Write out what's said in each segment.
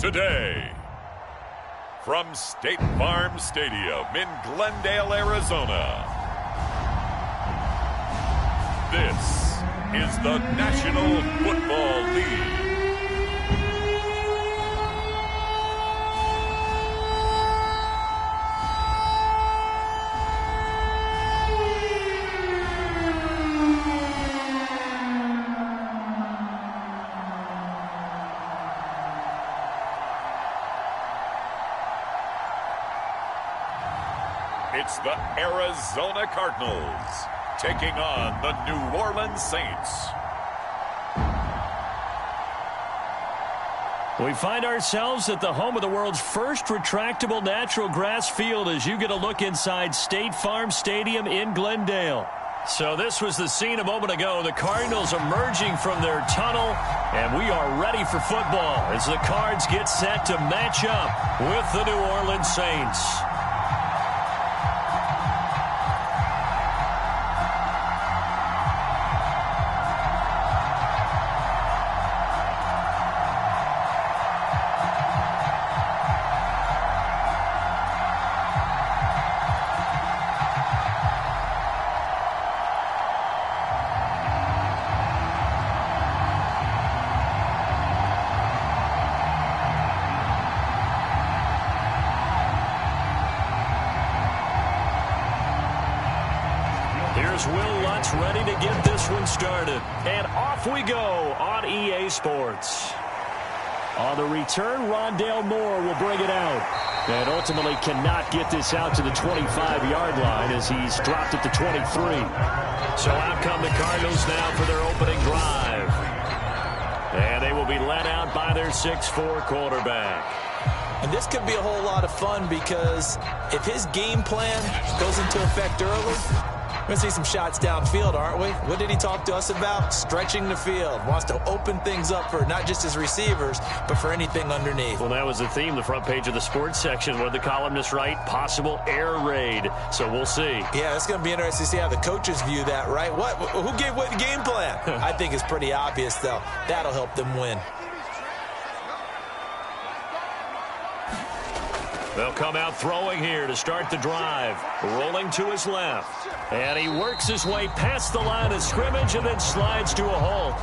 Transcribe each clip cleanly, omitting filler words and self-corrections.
today. From State Farm Stadium in Glendale, Arizona, this is the National Football League. It's the Arizona Cardinals taking on the New Orleans Saints. We find ourselves at the home of the world's first retractable natural grass field as you get a look inside State Farm Stadium in Glendale. So this was the scene a moment ago. The Cardinals emerging from their tunnel, and we are ready for football as the Cards get set to match up with the New Orleans Saints. Here's Will Lutz ready to get this one started. And off we go on EA Sports. On the return, Rondale Moore will bring it out. And ultimately cannot get this out to the 25-yard line as he's dropped at the 23. So out come the Cardinals now for their opening drive. And they will be led out by their 6'4" quarterback. And this could be a whole lot of fun because if his game plan goes into effect early, we're going to see some shots downfield, aren't we? What did he talk to us about? Stretching the field. Wants to open things up for not just his receivers, but for anything underneath. Well, that was the theme, the front page of the sports section. What did the columnists write? Possible air raid. So we'll see. Yeah, it's going to be interesting to see how the coaches view that, right? Who gave what game plan? I think it's pretty obvious, though. That'll help them win. They'll come out throwing here to start the drive. Rolling to his left. And he works his way past the line of scrimmage and then slides to a halt.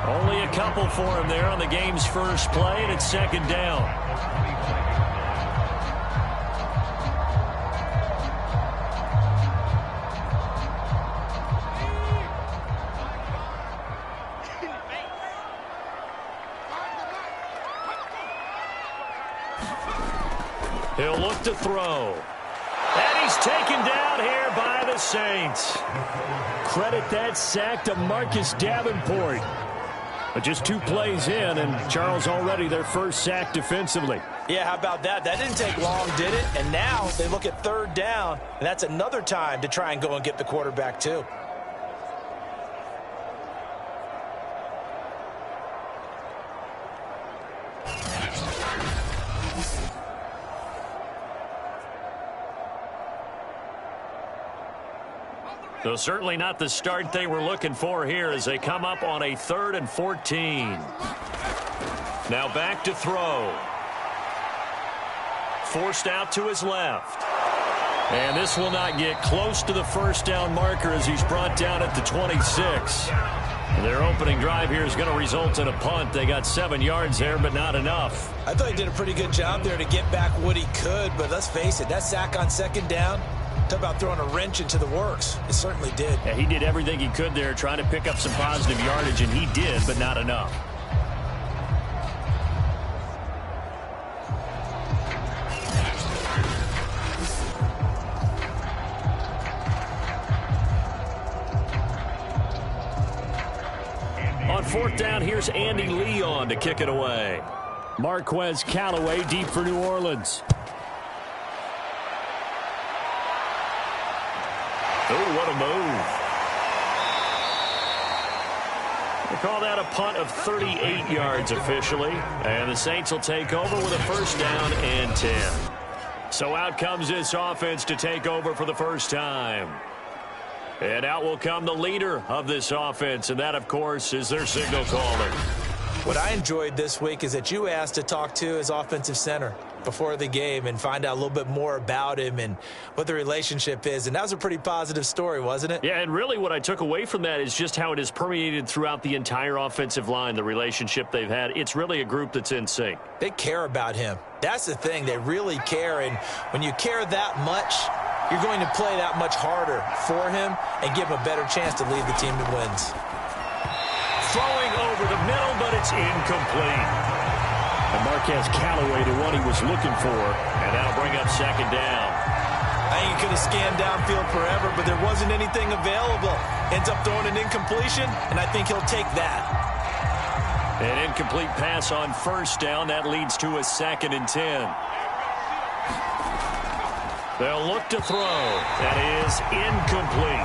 Only a couple for him there on the game's first play, and it's second down. He'll look to throw. And he's taken down here by the Saints. Credit that sack to Marcus Davenport. But just 2 plays in, and Charles already their first sack defensively. Yeah, how about that? That didn't take long, did it? And now they look at third down, and that's another time to try and go and get the quarterback too. So certainly not the start they were looking for here as they come up on a 3rd and 14. Now back to throw. Forced out to his left. And this will not get close to the first down marker as he's brought down at the 26. Their opening drive here is going to result in a punt. They got 7 yards there, but not enough. I thought he did a pretty good job there to get back what he could, but let's face it, that sack on second down, talk about throwing a wrench into the works. It certainly did. Yeah, he did everything he could there trying to pick up some positive yardage, and he did, but not enough. On 4th down, here's Andy Leon to kick it away. Marquez Callaway deep for New Orleans. Oh, what a move. They call that a punt of 38 yards officially. And the Saints will take over with a first down and 10. So out comes this offense to take over for the first time. And out will come the leader of this offense, and that, of course, is their signal caller. What I enjoyed this week is that you asked to talk to his offensive center before the game and find out a little bit more about him and what the relationship is. And that was a pretty positive story, wasn't it? Yeah, and really what I took away from that is just how it has permeated throughout the entire offensive line, the relationship they've had. It's really a group that's in sync. They care about him. That's the thing. They really care. And when you care that much, you're going to play that much harder for him and give him a better chance to lead the team to wins. Throwing over the middle, but it's incomplete. And Marquez Callaway to what he was looking for, and that'll bring up second down. I think he could have scanned downfield forever, but there wasn't anything available. Ends up throwing an incompletion, and I think he'll take that. An incomplete pass on first down. That leads to a 2nd and 10. They'll look to throw. That is incomplete.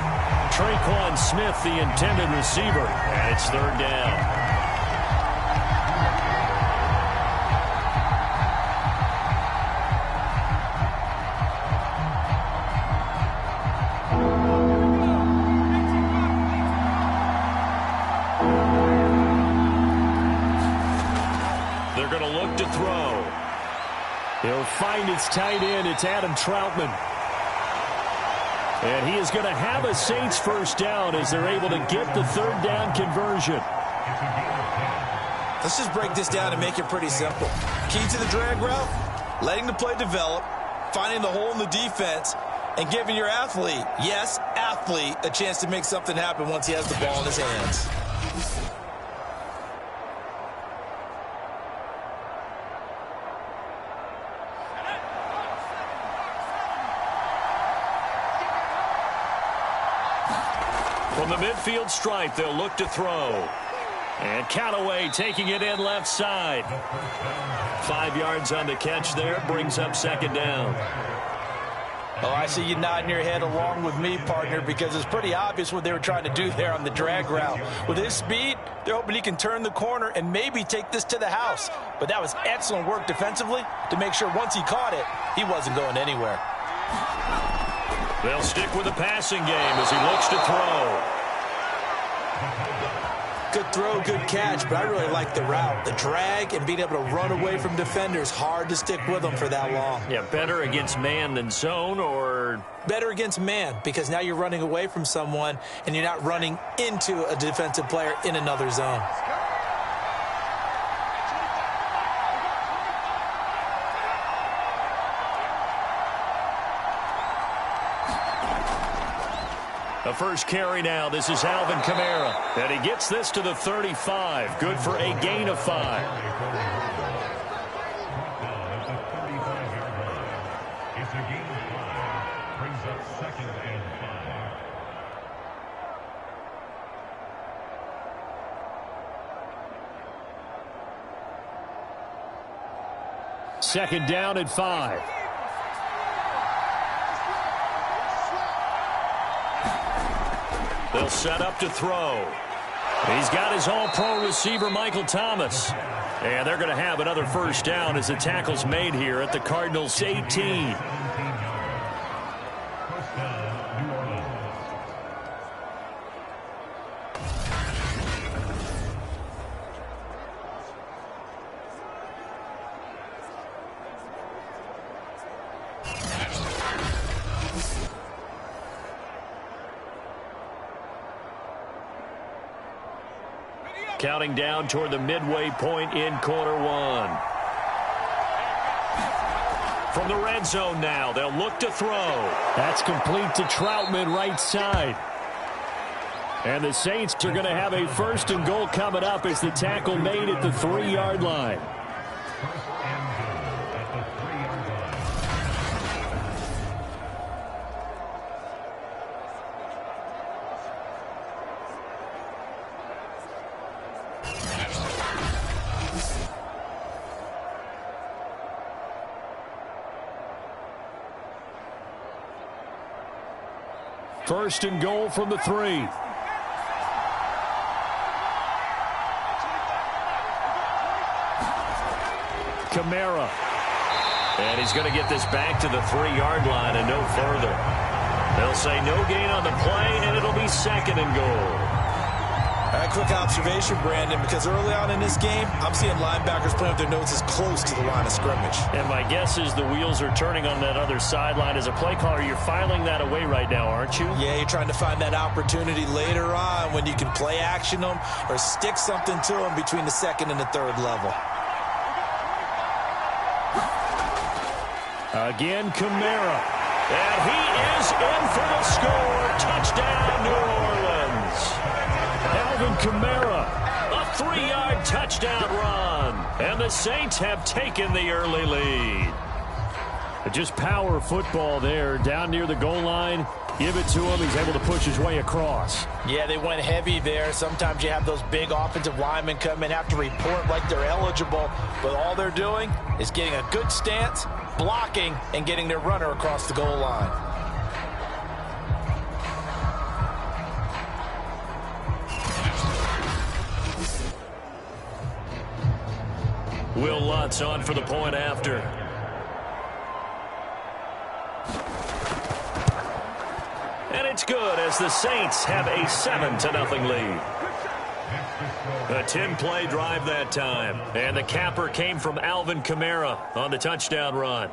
Traquan Smith, the intended receiver, and it's 3rd down. They're going to look to throw. He'll find his tight end. It's Adam Troutman. And he is going to have a Saints first down as they're able to get the 3rd down conversion. Let's just break this down and make it pretty simple. Key to the drag route, letting the play develop, finding the hole in the defense, and giving your athlete, yes, athlete, a chance to make something happen once he has the ball in his hands. From the midfield stripe, they'll look to throw. And Callaway taking it in left side. 5 yards on the catch there, brings up second down. Oh, I see you nodding your head along with me, partner, because it's pretty obvious what they were trying to do there on the drag route. With his speed, they're hoping he can turn the corner and maybe take this to the house. But that was excellent work defensively to make sure once he caught it, he wasn't going anywhere. They'll stick with the passing game as he looks to throw. Good throw, good catch, but I really like the route. The drag and being able to run away from defenders, hard to stick with them for that long. Yeah, better against man than zone, or? Better against man, because now you're running away from someone and you're not running into a defensive player in another zone. The first carry now. This is Alvin Kamara. And he gets this to the 35. Good for a gain of 5. It's a gain of 5. Brings up 2nd and 5. Second down at 5. They'll set up to throw. He's got his all-pro receiver, Michael Thomas. And they're going to have another first down as the tackle's made here at the Cardinals' 18. Counting down toward the midway point in quarter 1. From the red zone now, they'll look to throw. That's complete to Troutman right side. And the Saints are going to have a 1st and goal coming up as the tackle made at the 3-yard line. First and goal from the 3. Kamara. And he's going to get this back to the 3-yard line and no further. They'll say no gain on the play, and it'll be 2nd and goal. A quick observation, Brandon, because early on in this game, I'm seeing linebackers playing with their noses close to the line of scrimmage. And my guess is the wheels are turning on that other sideline. As a play caller, you're filing that away right now, aren't you? Yeah, you're trying to find that opportunity later on when you can play action them or stick something to them between the second and the third level. Again, Kamara. And he is in for the score. Touchdown, New Orleans. Alvin Kamara, a 3-yard touchdown run. And the Saints have taken the early lead. Just power football there, down near the goal line. Give it to him. He's able to push his way across. Yeah, they went heavy there. Sometimes you have those big offensive linemen come in, have to report like they're eligible. But all they're doing is getting a good stance, blocking, and getting their runner across the goal line. Will Lutz on for the point after. And it's good as the Saints have a 7-0 lead. A 10-play drive that time. And the capper came from Alvin Kamara on the touchdown run.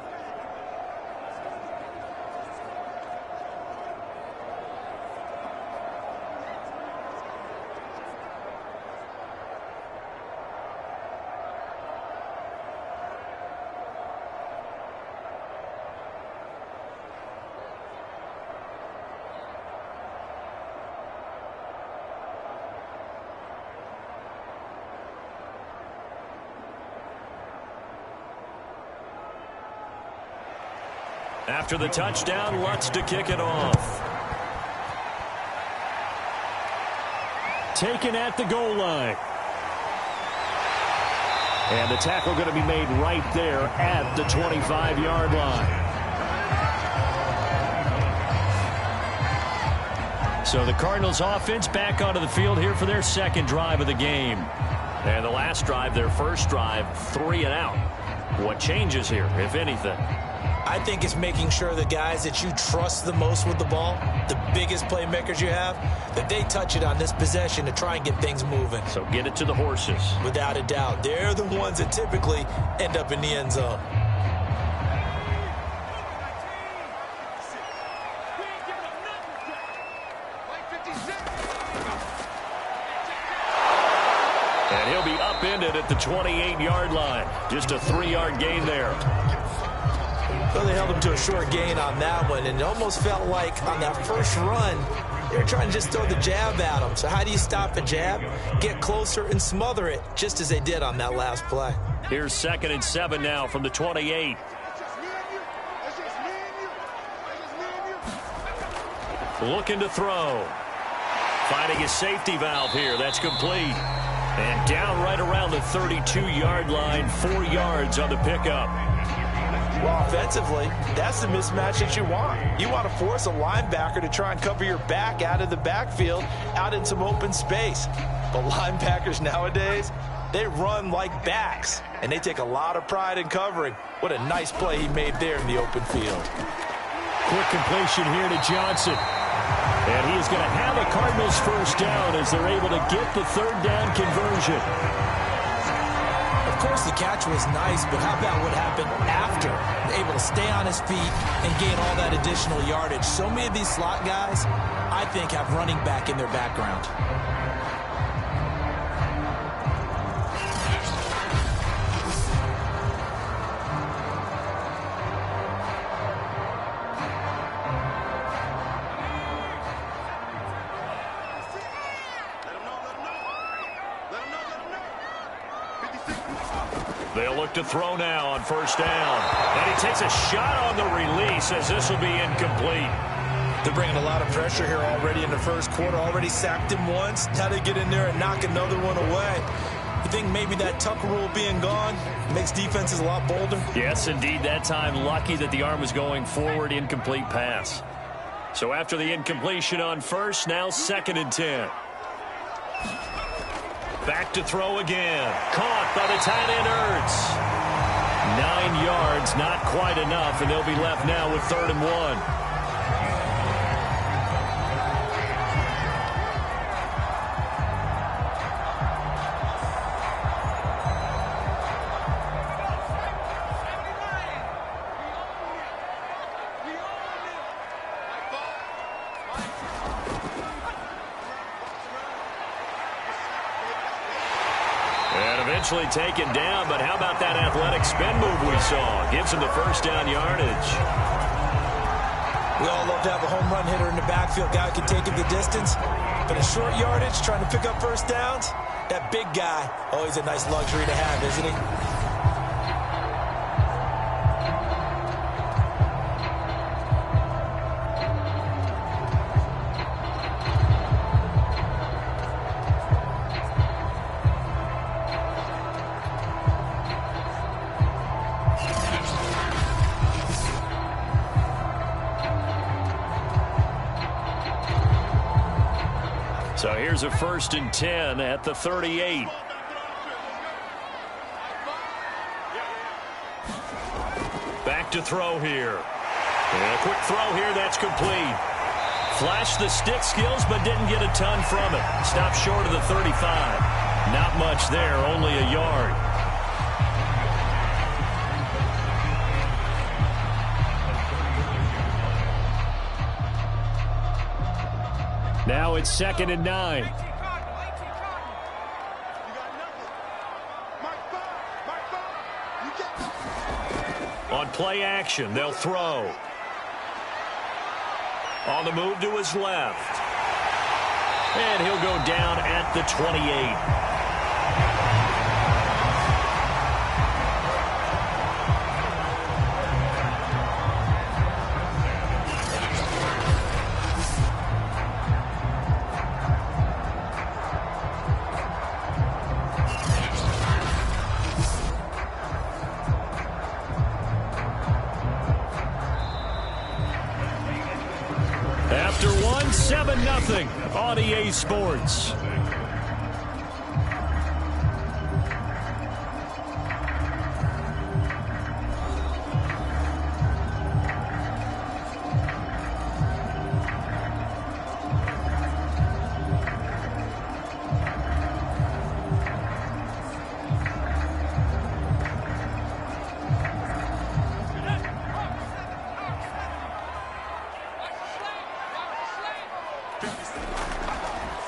After the touchdown, Lutz to kick it off. Taken at the goal line. And the tackle going to be made right there at the 25-yard line. So the Cardinals offense back onto the field here for their second drive of the game. And the last drive, their first drive, 3 and out. What changes here, if anything? I think it's making sure the guys that you trust the most with the ball, the biggest playmakers you have, that they touch it on this possession to try and get things moving. So get it to the horses. Without a doubt. They're the ones that typically end up in the end zone. And he'll be upended at the 28-yard line. Just a 3-yard gain there. Well, they held him to a short gain on that one, and it almost felt like on that first run, they were trying to just throw the jab at him. So how do you stop a jab? Get closer and smother it, just as they did on that last play. Here's 2nd and 7 now from the 28. Looking to throw. Finding his safety valve here. That's complete. And down right around the 32-yard line, 4 yards on the pickup. Well, offensively, that's the mismatch that you want. You want to force a linebacker to try and cover your back out of the backfield, out in some open space. But linebackers nowadays, they run like backs, and they take a lot of pride in covering. What a nice play he made there in the open field. Quick completion here to Johnson. And he is going to have a Cardinals first down as they're able to get the 3rd down conversion. Of course, the catch was nice, but how about what happened after? Able to stay on his feet and gain all that additional yardage. So many of these slot guys, I think, have running back in their background. They'll look to throw now on first down. And he takes a shot on the release as this will be incomplete. They're bringing a lot of pressure here already in the first quarter. Already sacked him once. Now they get in there and knock another one away. You think maybe that Tucker rule being gone makes defenses a lot bolder? Yes, indeed. That time, lucky that the arm was going forward, incomplete pass. So after the incompletion on first, now 2nd and 10. Back to throw again. Caught by the tight end, Ertz. 9 yards, not quite enough, and they'll be left now with 3rd and 1. Eventually taken down, but how about that athletic spin move we saw? Gives him the first down yardage. We all love to have a home run hitter in the backfield, guy who can take it the distance. But a short yardage, trying to pick up first downs, that big guy, always a nice luxury to have, isn't he? So here's a 1st and 10 at the 38. Back to throw here. And a quick throw here, that's complete. Flashed the stick skills, but didn't get a ton from it. Stopped short of the 35. Not much there, only a yard. Now it's 2nd and 9. On play action, they'll throw. On the move to his left. And he'll go down at the 28. After 7-0 on EA Sports.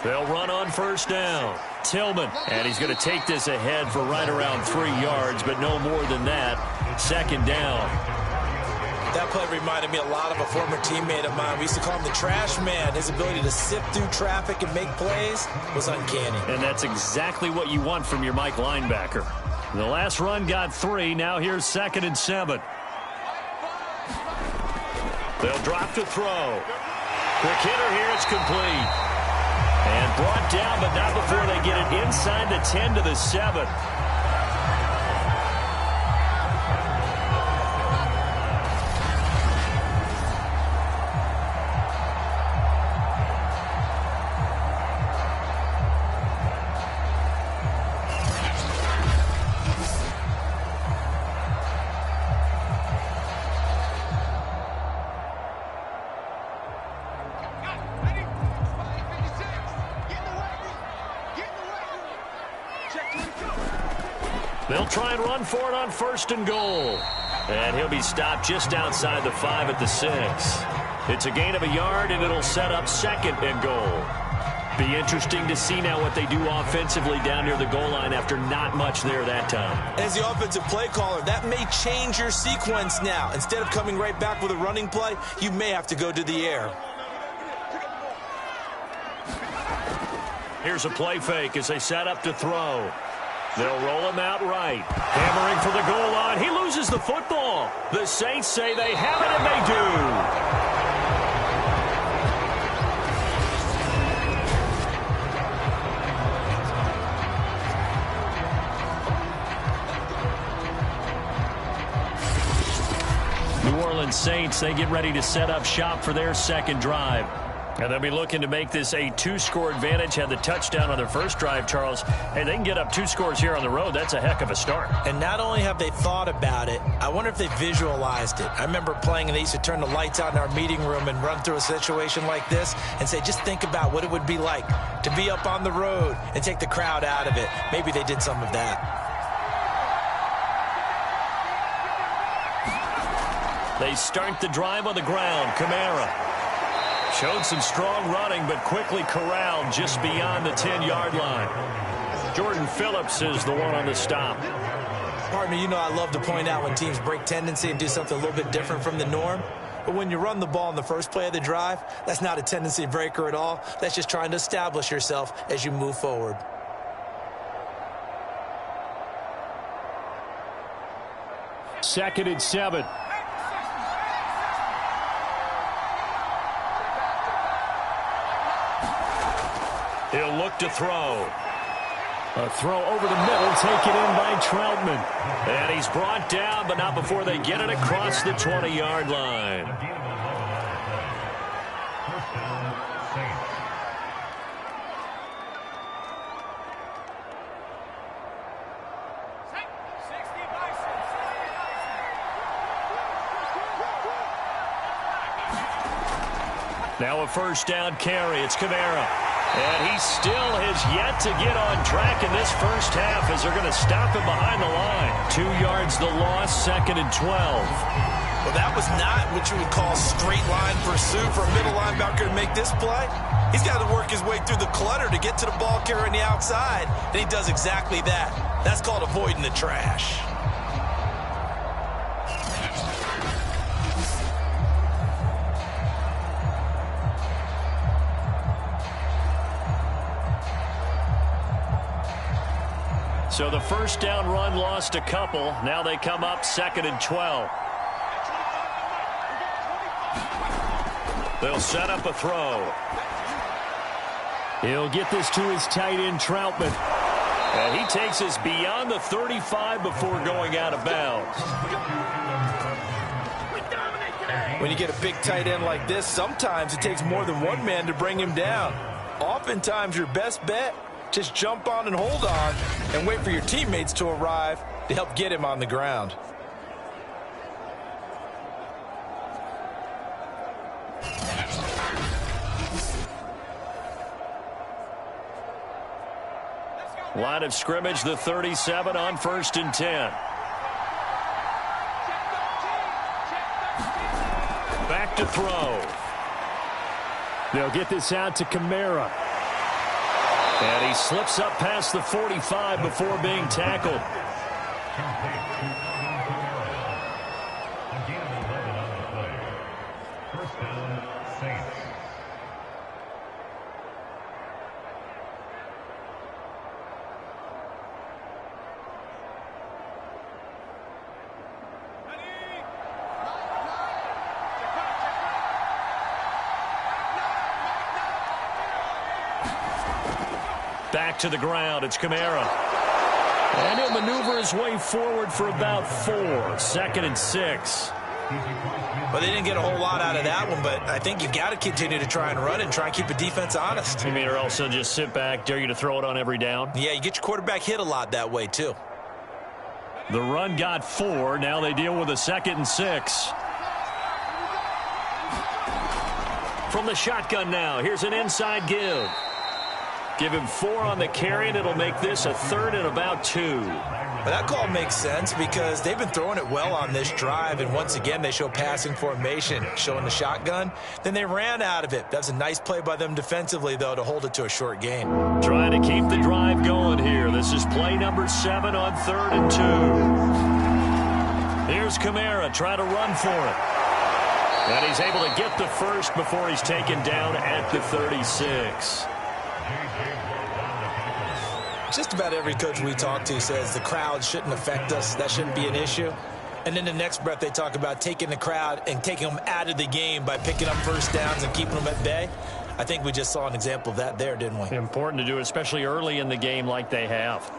They'll run on first down. Tillman, and he's going to take this ahead for right around 3 yards, but no more than that. 2nd down. That play reminded me a lot of a former teammate of mine. We used to call him the trash man. His ability to sift through traffic and make plays was uncanny. And that's exactly what you want from your Mike linebacker. The last run got 3. Now here's 2nd and 7. They'll drop to throw. Quick hitter here. It's complete. And brought down, but not before they get it inside the 10 to the 7. They'll try and run for it on 1st and goal. And he'll be stopped just outside the 5 at the 6. It's a gain of a yard, and it'll set up 2nd and goal. Be interesting to see now what they do offensively down near the goal line after not much there that time. As the offensive play caller, that may change your sequence now. Instead of coming right back with a running play, you may have to go to the air. Here's a play fake as they set up to throw. They'll roll him out right. Hammering for the goal line. He loses the football. The Saints say they have it, and they do. New Orleans Saints, they get ready to set up shop for their 2nd drive. And they'll be looking to make this a 2-score advantage. Had the touchdown on their first drive, Charles. Hey, they can get up 2 scores here on the road. That's a heck of a start. And not only have they thought about it, I wonder if they visualized it. I remember playing, and they used to turn the lights out in our meeting room and run through a situation like this and say, just think about what it would be like to be up on the road and take the crowd out of it. Maybe they did some of that. They start the drive on the ground. Kamara showed some strong running, but quickly corralled just beyond the 10-yard line. Jordan Phillips is the one on the stop. Partner, you know I love to point out when teams break tendency and do something a little bit different from the norm. But when you run the ball in the first play of the drive, that's not a tendency breaker at all. That's just trying to establish yourself as you move forward. Second and 7. He'll look to throw. A throw over the middle, taken in by Troutman. And he's brought down, but not before they get it across the 20-yard line. Now a first down carry. It's Kamara. And he still has yet to get on track in this first half as they're going to stop him behind the line. 2 yards the loss, second and 12. Well, that was not what you would call straight line pursuit for a middle linebacker to make this play. He's got to work his way through the clutter to get to the ball carrier on the outside, and he does exactly that. That's called avoiding the trash. So the first down run lost a couple. Now they come up second and 12. They'll set up a throw. He'll get this to his tight end, Troutman. And he takes us beyond the 35 before going out of bounds. When you get a big tight end like this, sometimes it takes more than one man to bring him down. Oftentimes your best bet, just jump on and hold on and wait for your teammates to arrive to help get him on the ground. Line of scrimmage, the 37 on first and 10. Back to throw. They'll get this out to Kamara. And he slips up past the 45 before being tackled. Again, 11 on the play. First down, Saints. Back to the ground. It's Kamara. And he'll maneuver his way forward for about 4. Second and 6. But they didn't get a whole lot out of that one, but I think you've got to continue to try and run and try and keep the defense honest. You mean, or also just sit back, dare you to throw it on every down? Yeah, you get your quarterback hit a lot that way, too. The run got 4. Now they deal with a second and 6. From the shotgun now, here's an inside give. Give him 4 on the carry, and it'll make this a third and about 2. Well, that call makes sense because they've been throwing it well on this drive, and once again, they show passing formation, showing the shotgun. Then they ran out of it. That's a nice play by them defensively, though, to hold it to a short gain. Trying to keep the drive going here. This is play number 7 on third and 2. Here's Kamara trying to run for it. And he's able to get the first before he's taken down at the 36. Just about every coach we talk to says the crowd shouldn't affect us. That shouldn't be an issue. And then the next breath they talk about taking the crowd and taking them out of the game by picking up first downs and keeping them at bay. I think we just saw an example of that there, didn't we? Important to do, especially early in the game like they have.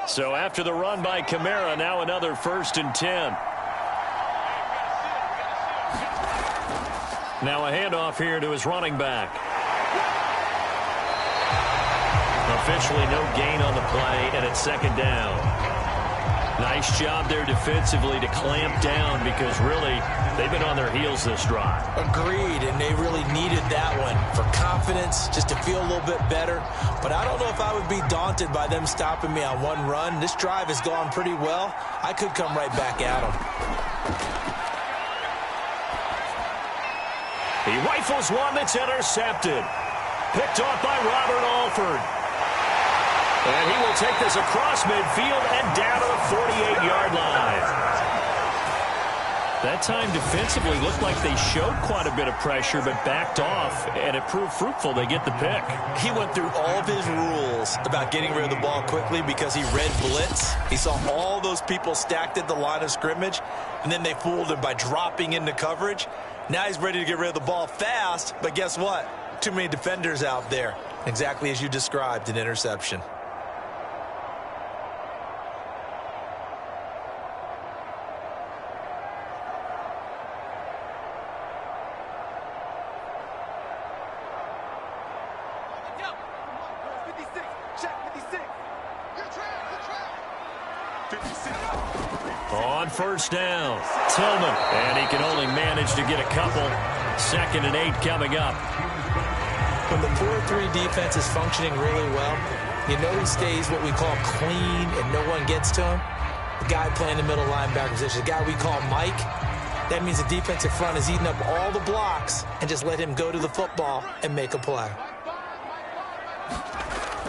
So after the run by Kamara, now another first and 10. Now a handoff here to his running back. Officially no gain on the play, and it's second down. Nice job there defensively to clamp down because really they've been on their heels this drive. Agreed, and they really needed that one for confidence, just to feel a little bit better. But I don't know if I would be daunted by them stopping me on one run. This drive has gone pretty well. I could come right back at them. He rifles one that's intercepted. Picked off by Robert Alford. And he will take this across midfield and down to the 48-yard line. That time defensively looked like they showed quite a bit of pressure but backed off, and it proved fruitful. They get the pick. He went through all of his rules about getting rid of the ball quickly because he read blitz. He saw all those people stacked at the line of scrimmage, and then they fooled him by dropping into coverage. Now he's ready to get rid of the ball fast, but guess what? Too many defenders out there. Exactly as you described, an interception. On first down, Tillman, and he can only manage to get a couple. 2nd and 8 coming up. When the 4-3 defense is functioning really well, you know he stays what we call clean and no one gets to him. The guy playing the middle linebacker position, the guy we call Mike, that means the defensive front is eating up all the blocks and just let him go to the football and make a play.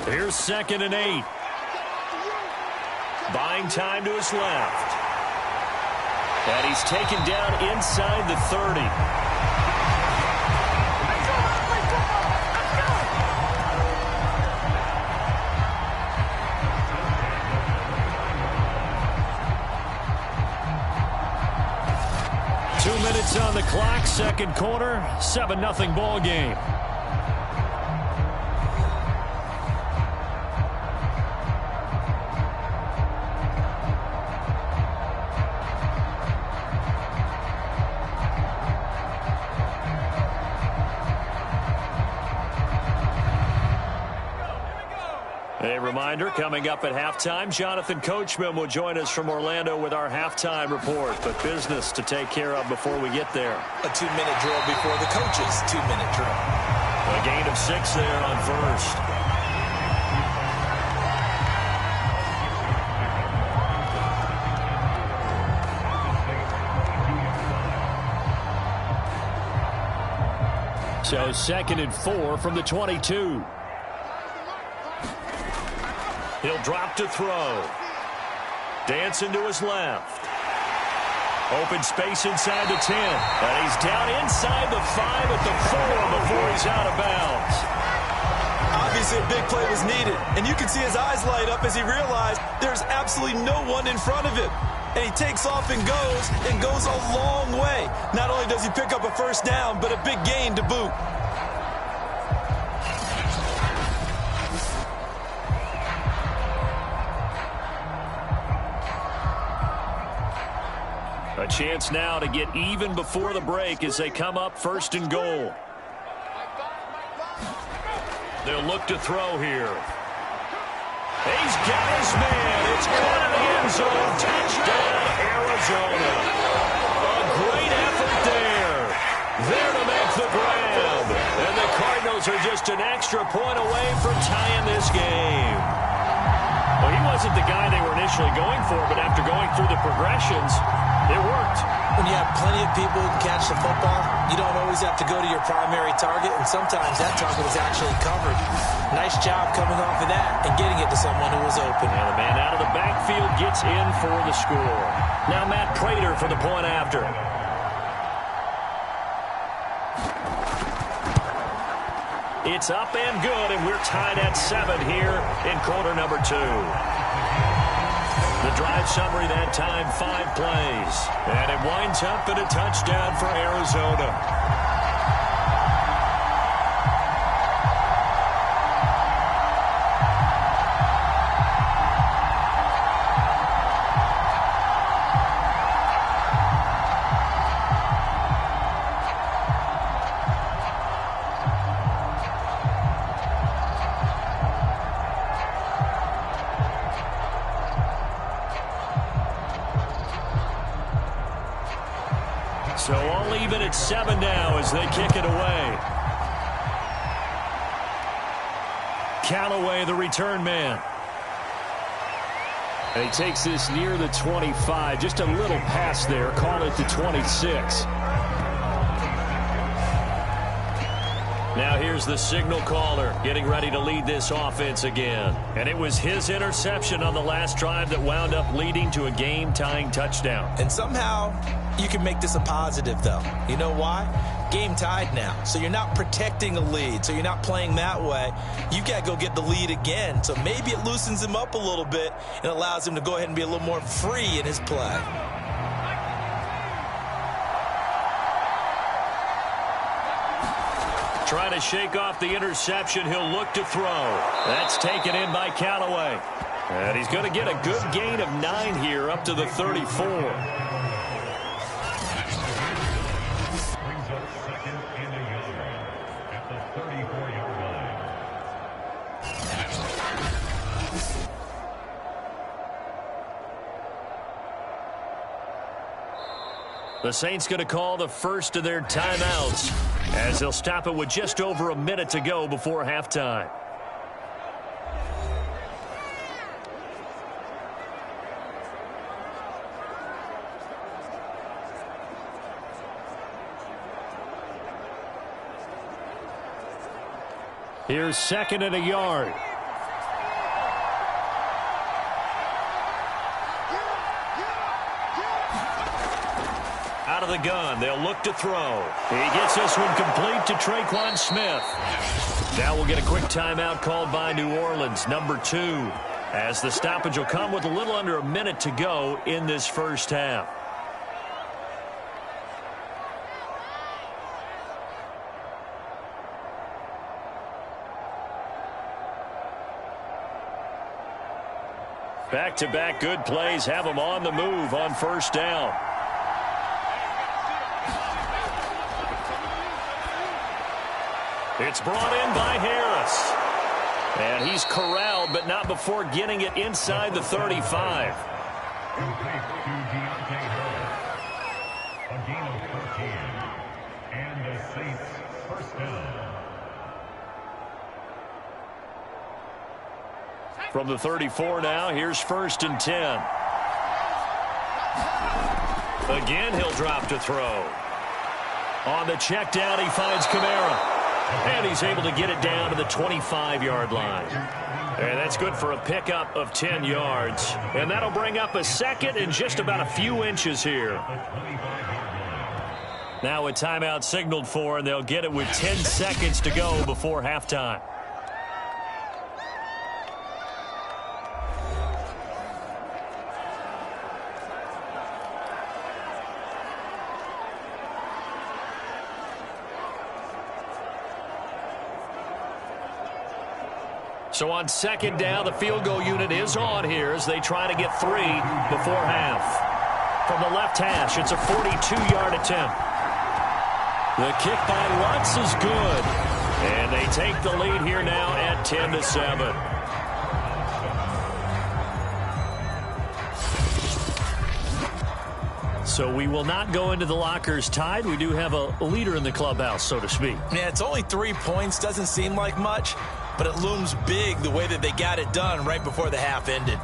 Here's 2nd and 8. Buying time to his left. And he's taken down inside the 30. Minutes on the clock, second quarter, 7-0 ball game. A reminder, coming up at halftime, Jonathan Coachman will join us from Orlando with our halftime report, but business to take care of before we get there. A 2-minute drill before the coach's 2-minute drill. A gain of 6 there on first. So 2nd and 4 from the 22. He'll drop to throw. Dancing to his left. Open space inside the 10. And he's down inside the 5 at the 4 before he's out of bounds. Obviously a big play was needed. And you can see his eyes light up as he realized there's absolutely no one in front of him. And he takes off and goes a long way. Not only does he pick up a first down, but a big gain to boot. A chance now to get even before the break as they come up 1st and goal. They'll look to throw here. He's got his man. It's caught in the end zone. Touchdown, Arizona. A great effort there. There to make the grab. And the Cardinals are just an extra point away from tying this game. Well, he wasn't the guy they were initially going for, but after going through the progressions, it worked. When you have plenty of people who can catch the football, you don't always have to go to your primary target, and sometimes that target was actually covered. Nice job coming off of that and getting it to someone who was open. And the man out of the backfield gets in for the score. Now Matt Prater for the point after. It's up and good, and we're tied at 7 here in quarter number 2. The drive summary that time, 5 plays. And it winds up in a touchdown for Arizona. So all even at 7 now as they kick it away. Callaway, the return man. And he takes this near the 25. Just a little pass there. Call it the 26. Now here's the signal caller getting ready to lead this offense again. And it was his interception on the last drive that wound up leading to a game-tying touchdown. And somehow you can make this a positive, though. You know why? Game tied now. So you're not protecting a lead. So you're not playing that way. You got to go get the lead again. So maybe it loosens him up a little bit and allows him to go ahead and be a little more free in his play. Trying to shake off the interception. He'll look to throw. That's taken in by Callaway. And he's going to get a good gain of 9 here up to the 34. Brings up second and a yard at the 34-yard line. The Saints going to call the first of their timeouts as they'll stop it with just over a minute to go before halftime. Here's second and a yard. Out of the gun, they'll look to throw. He gets this one complete to Traquan Smith. Now we'll get a quick timeout called by New Orleans, number 2, as the stoppage will come with a little under a minute to go in this first half. Back-to-back good plays have them on the move on first down. It's brought in by Harris. And he's corralled, but not before getting it inside the 35. Complete to Deontay Harris. A gain of 13. And the Saints first down. From the 34 now, here's first and 10. Again, he'll drop to throw. On the check down, he finds Kamara. And he's able to get it down to the 25-yard line. And that's good for a pickup of 10 yards. And that'll bring up a second and just about a few inches here. Now a timeout signaled for, and they'll get it with 10 seconds to go before halftime. So on second down, the field goal unit is on here as they try to get 3 before half. From the left hash, it's a 42-yard attempt. The kick by Lutz is good. And they take the lead here now at 10-7. So we will not go into the lockers tied. We do have a leader in the clubhouse, so to speak. Yeah, it's only 3 points. Doesn't seem like much, but it looms big the way that they got it done right before the half ended.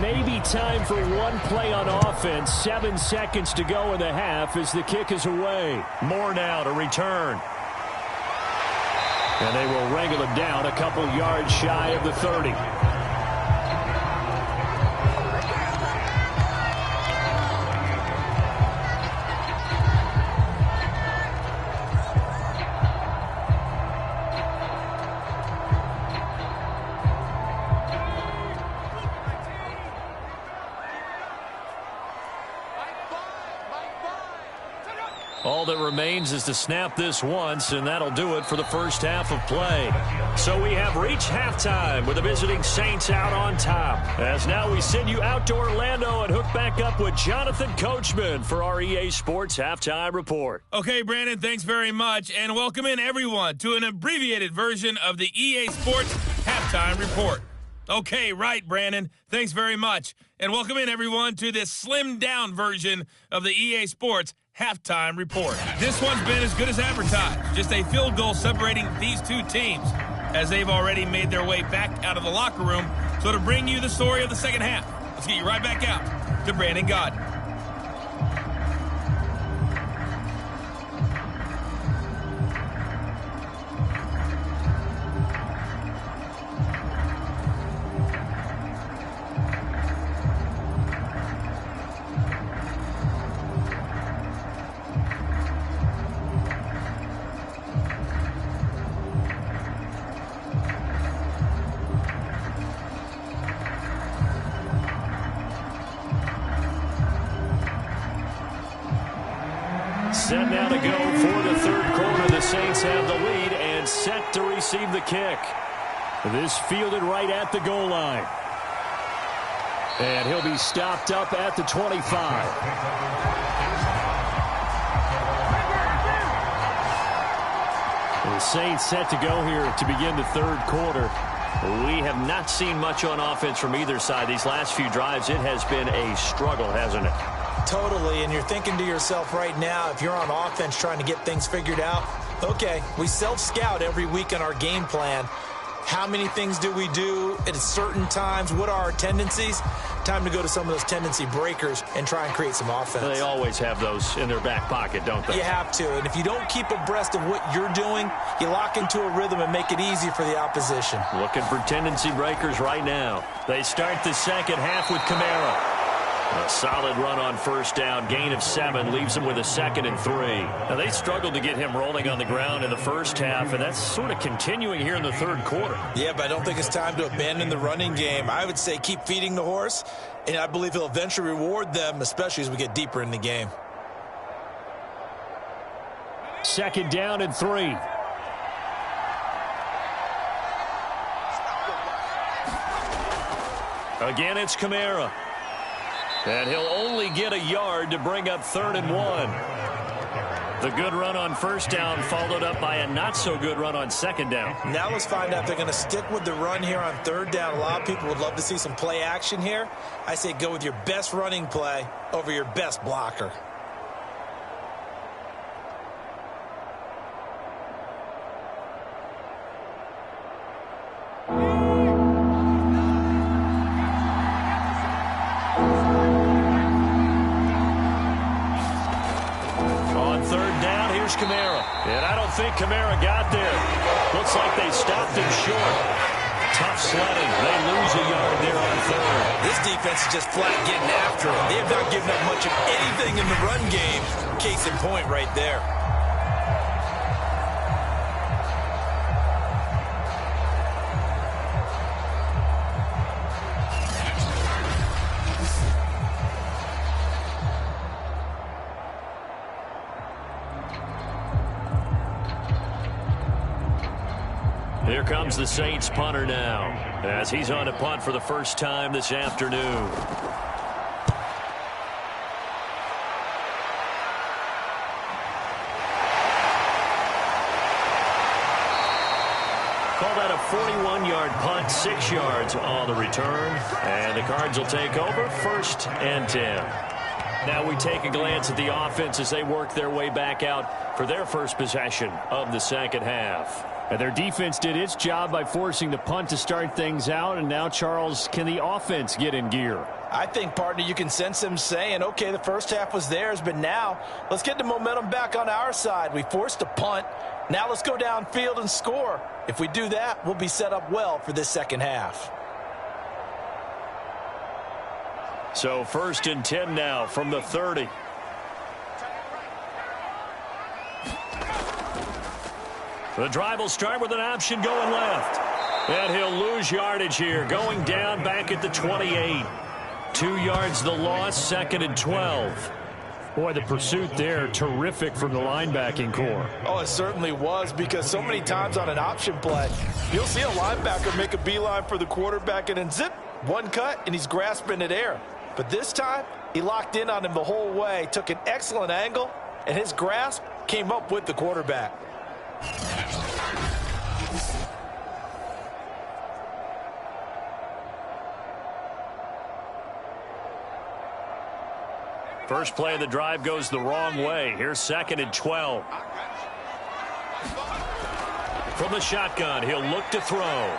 Maybe time for one play on offense. 7 seconds to go in the half as the kick is away. More now to return. And they will wrangle him down a couple yards shy of the 30. All that remains is to snap this once, and that'll do it for the first half of play. So we have reached halftime with the visiting Saints out on top. As now we send you out to Orlando and hook back up with Jonathan Coachman for our EA Sports Halftime Report. Okay, Brandon, thanks very much, and welcome in everyone to an abbreviated version of the EA Sports Halftime Report. Okay, right, Brandon. Thanks very much. And welcome in, everyone, to this slimmed-down version of the EA Sports Halftime Report. This one's been as good as advertised. Just a field goal separating these two teams, as they've already made their way back out of the locker room. So to bring you the story of the second half, let's get you right back out to Brandon Godden. Set now to go for the third quarter. The Saints have the lead and set to receive the kick. This fielded right at the goal line. And he'll be stopped up at the 25. The Saints set to go here to begin the third quarter. We have not seen much on offense from either side. These last few drives, it has been a struggle, hasn't it? Totally, and you're thinking to yourself right now, if you're on offense trying to get things figured out, okay, we self-scout every week on our game plan. How many things do we do at certain times? What are our tendencies? Time to go to some of those tendency breakers and try and create some offense. They always have those in their back pocket, don't they? You have to, and if you don't keep abreast of what you're doing, you lock into a rhythm and make it easy for the opposition. Looking for tendency breakers right now. They start the second half with Kamara. A solid run on first down, gain of 7, leaves him with a 2nd and 3. Now, they struggled to get him rolling on the ground in the first half, and that's sort of continuing here in the third quarter. Yeah, but I don't think it's time to abandon the running game. I would say keep feeding the horse, and I believe he'll eventually reward them, especially as we get deeper in the game. 2nd down and 3. Again, it's Kamara. And he'll only get a yard to bring up 3rd and 1. The good run on first down followed up by a not-so-good run on 2nd down. Now let's find out if they're going to stick with the run here on 3rd down. A lot of people would love to see some play action here. I say go with your best running play over your best blocker. Kamara. And I don't think Kamara got there. Looks like they stopped him short. Tough sledding. They lose a yard there on 3rd. This defense is just flat getting after it. They have not given up much of anything in the run game. Case in point right there. Here comes the Saints punter now, as he's on a punt for the first time this afternoon. Call that a 41-yard punt, 6 yards on the return. And the Cards will take over, 1st and 10. Now we take a glance at the offense as they work their way back out for their first possession of the second half. And their defense did its job by forcing the punt to start things out. And now, Charles, can the offense get in gear? I think, partner, you can sense them saying, okay, the first half was theirs, but now let's get the momentum back on our side. We forced a punt. Now let's go downfield and score. If we do that, we'll be set up well for this second half. So 1st and 10 now from the 30. The drive will start with an option going left. And he'll lose yardage here, going down back at the 28. 2 yards the loss, 2nd and 12. Boy, the pursuit there, terrific from the linebacking core. Oh, it certainly was, because so many times on an option play, you'll see a linebacker make a beeline for the quarterback and then zip, one cut, and he's grasping at air. But this time, he locked in on him the whole way, took an excellent angle, and his grasp came up with the quarterback. First play of the drive goes the wrong way. Here's 2nd and 12. From the shotgun, he'll look to throw.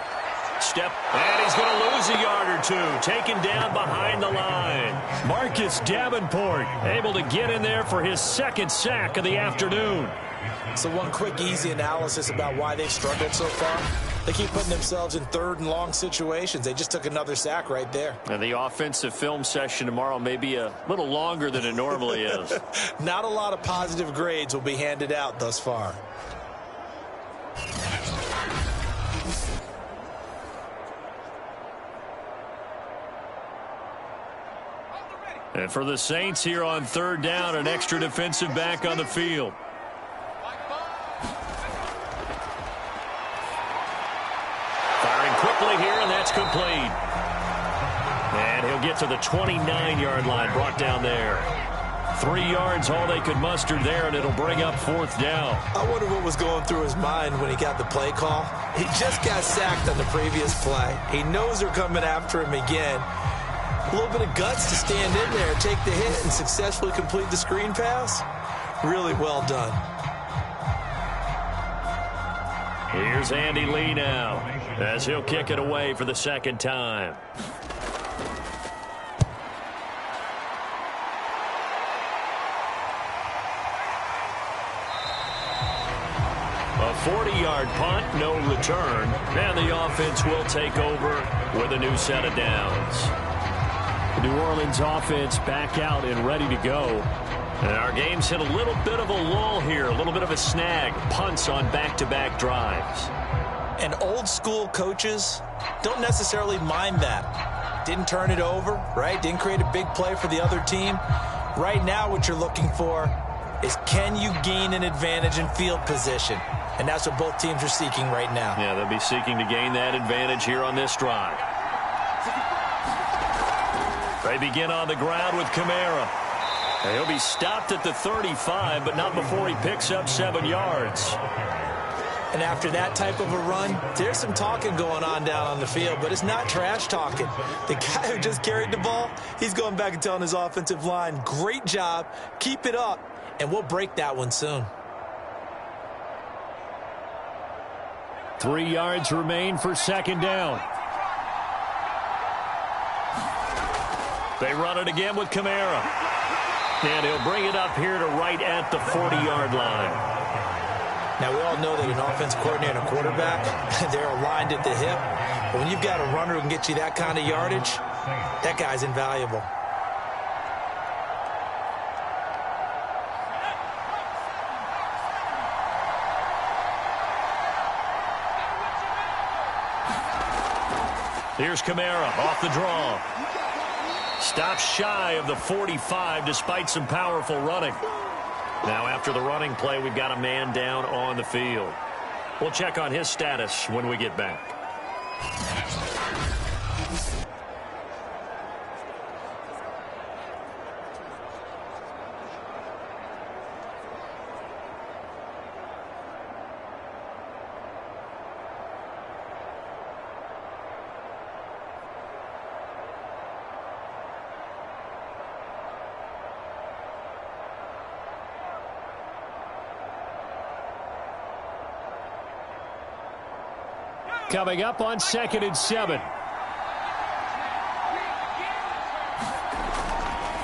Step, and he's going to lose a yard or two. Taken down behind the line. Marcus Davenport able to get in there for his 2nd sack of the afternoon. So one quick, easy analysis about why they've struggled so far. They keep putting themselves in 3rd and long situations. They just took another sack right there. And the offensive film session tomorrow may be a little longer than it normally is. Not a lot of positive grades will be handed out thus far. And for the Saints here on 3rd down, an extra defensive back on the field. Firing quickly here, and that's complete. And he'll get to the 29-yard line, brought down there. 3 yards, all they could muster there, and it'll bring up 4th down. I wonder what was going through his mind when he got the play call. He just got sacked on the previous play. He knows they're coming after him again. A little bit of guts to stand in there, take the hit, and successfully complete the screen pass. Really well done. Here's Andy Lee now, as he'll kick it away for the 2nd time. A 40-yard punt, no return, and the offense will take over with a new set of downs. The New Orleans offense back out and ready to go. And our game's hit a little bit of a lull here, a little bit of a snag. Punts on back-to-back drives. And old school coaches don't necessarily mind that. Didn't turn it over, right? Didn't create a big play for the other team. Right now what you're looking for is, can you gain an advantage in field position? And that's what both teams are seeking right now. Yeah, they'll be seeking to gain that advantage here on this drive. They begin on the ground with Kamara. He'll be stopped at the 35, but not before he picks up 7 yards. And after that type of a run, there's some talking going on down on the field, but it's not trash talking. The guy who just carried the ball, he's going back and telling his offensive line, great job, keep it up, and we'll break that one soon. 3 yards remain for 2nd down. They run it again with Kamara. And he'll bring it up here to right at the 40-yard line. Now, we all know that an offensive coordinator and a quarterback, they're aligned at the hip. But when you've got a runner who can get you that kind of yardage, that guy's invaluable. Here's Kamara off the draw. Stops shy of the 45 despite some powerful running. Now after the running play, we've got a man down on the field. We'll check on his status when we get back. Coming up on 2nd and 7.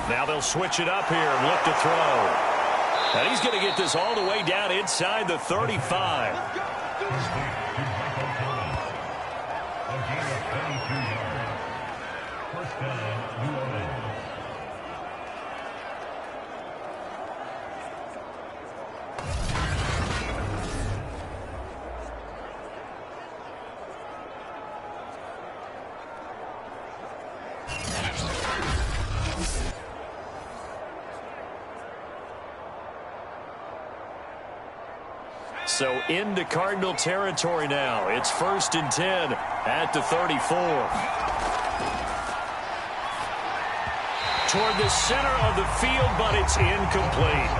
Now they'll switch it up here and look to throw. And he's going to get this all the way down inside the 35. So into Cardinal territory now. It's 1st and 10 at the 34. Toward the center of the field, but it's incomplete.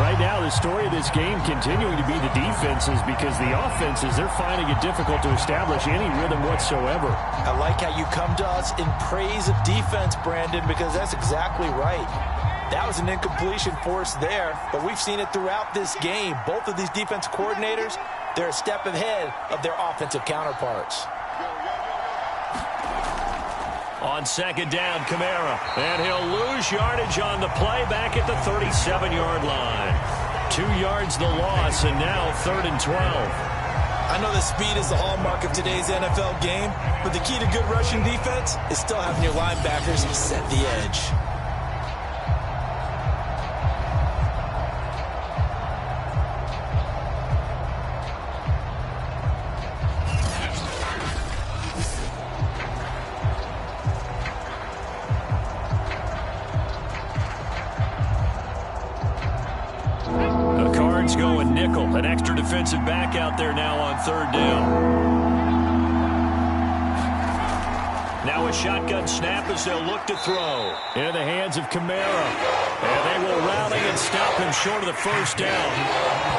Right now, the story of this game continuing to be the defenses, because the offenses, they're finding it difficult to establish any rhythm whatsoever. I like how you come to us in praise of defense, Brandon, because that's exactly right. That was an incompletion forced there, but we've seen it throughout this game. Both of these defense coordinators, they're a step ahead of their offensive counterparts. On 2nd down, Kamara. And he'll lose yardage on the play back at the 37-yard line. 2 yards the loss, and now 3rd and 12. I know that speed is the hallmark of today's NFL game, but the key to good rushing defense is still having your linebackers set the edge. Going nickel, an extra defensive back out there now on 3rd down. Now a shotgun snap as they'll look to throw. Into the hands of Kamara. And they will rally and stop him short of the 1st down.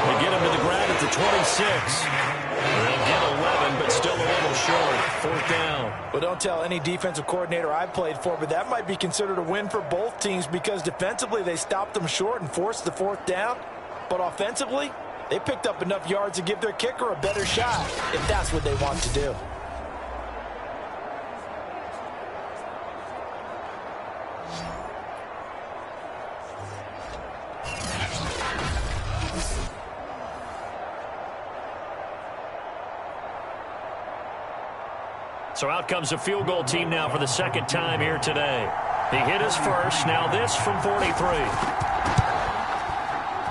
They get him to the ground at the 26. They'll get 11, but still a little short. 4th down. Well, don't tell any defensive coordinator I've played for, but that might be considered a win for both teams, because defensively they stopped them short and forced the 4th down. But offensively, they picked up enough yards to give their kicker a better shot, if that's what they want to do. So out comes a field goal team now for the 2nd time here today. He hit his first, now this from 43.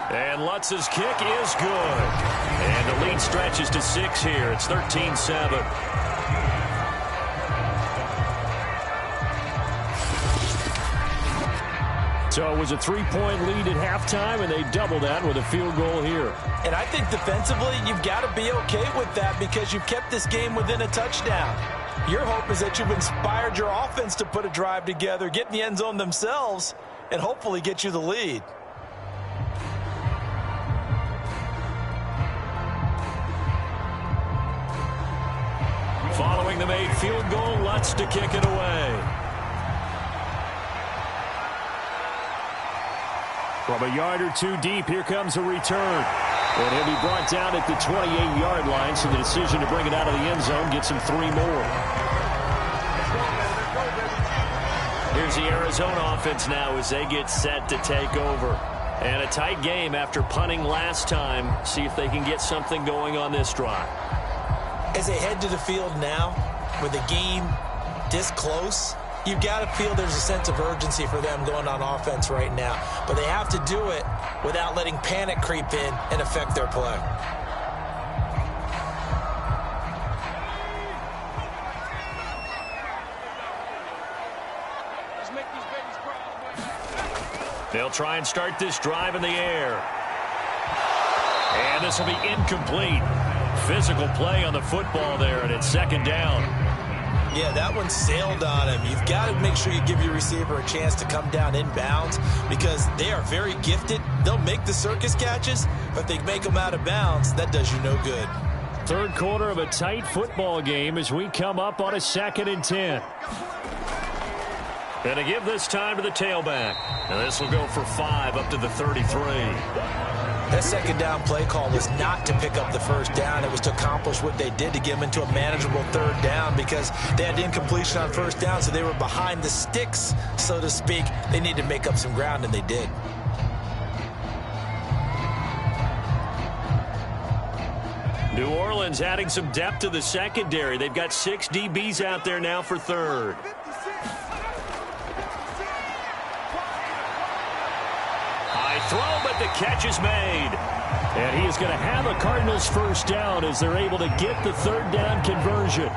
And Lutz's kick is good. And the lead stretches to 6 here. It's 13-7. So it was a 3-point lead at halftime, and they doubled that with a field goal here. And I think defensively, you've got to be okay with that, because you've kept this game within a touchdown. Your hope is that you've inspired your offense to put a drive together, get in the end zone themselves, and hopefully get you the lead. Following the made field goal, Lutz to kick it away. From a yard or two deep, here comes a return. And he'll be brought down at the 28-yard line, so the decision to bring it out of the end zone gets him 3 more. Here's the Arizona offense now as they get set to take over. And a tight game after punting last time. See if they can get something going on this drive. As they head to the field now, with the game this close, you've got to feel there's a sense of urgency for them going on offense right now. But they have to do it without letting panic creep in and affect their play. They'll try and start this drive in the air. And this will be incomplete. Physical play on the football there, and it's 2nd down. Yeah, that one sailed on him. You've got to make sure you give your receiver a chance to come down inbounds, because they are very gifted. They'll make the circus catches, but they make them out of bounds. That does you no good. 3rd quarter of a tight football game as we come up on a 2nd and 10. Going to give this time to the tailback. And this will go for 5 up to the 33. That 2nd down play call was not to pick up the 1st down. It was to accomplish what they did, to get them into a manageable 3rd down, because they had incompletion on 1st down, so they were behind the sticks, so to speak. They needed to make up some ground, and they did. New Orleans adding some depth to the secondary. They've got 6 DBs out there now for 3rd. Throw, but the catch is made. And he is going to have a Cardinals 1st down as they're able to get the 3rd down conversion.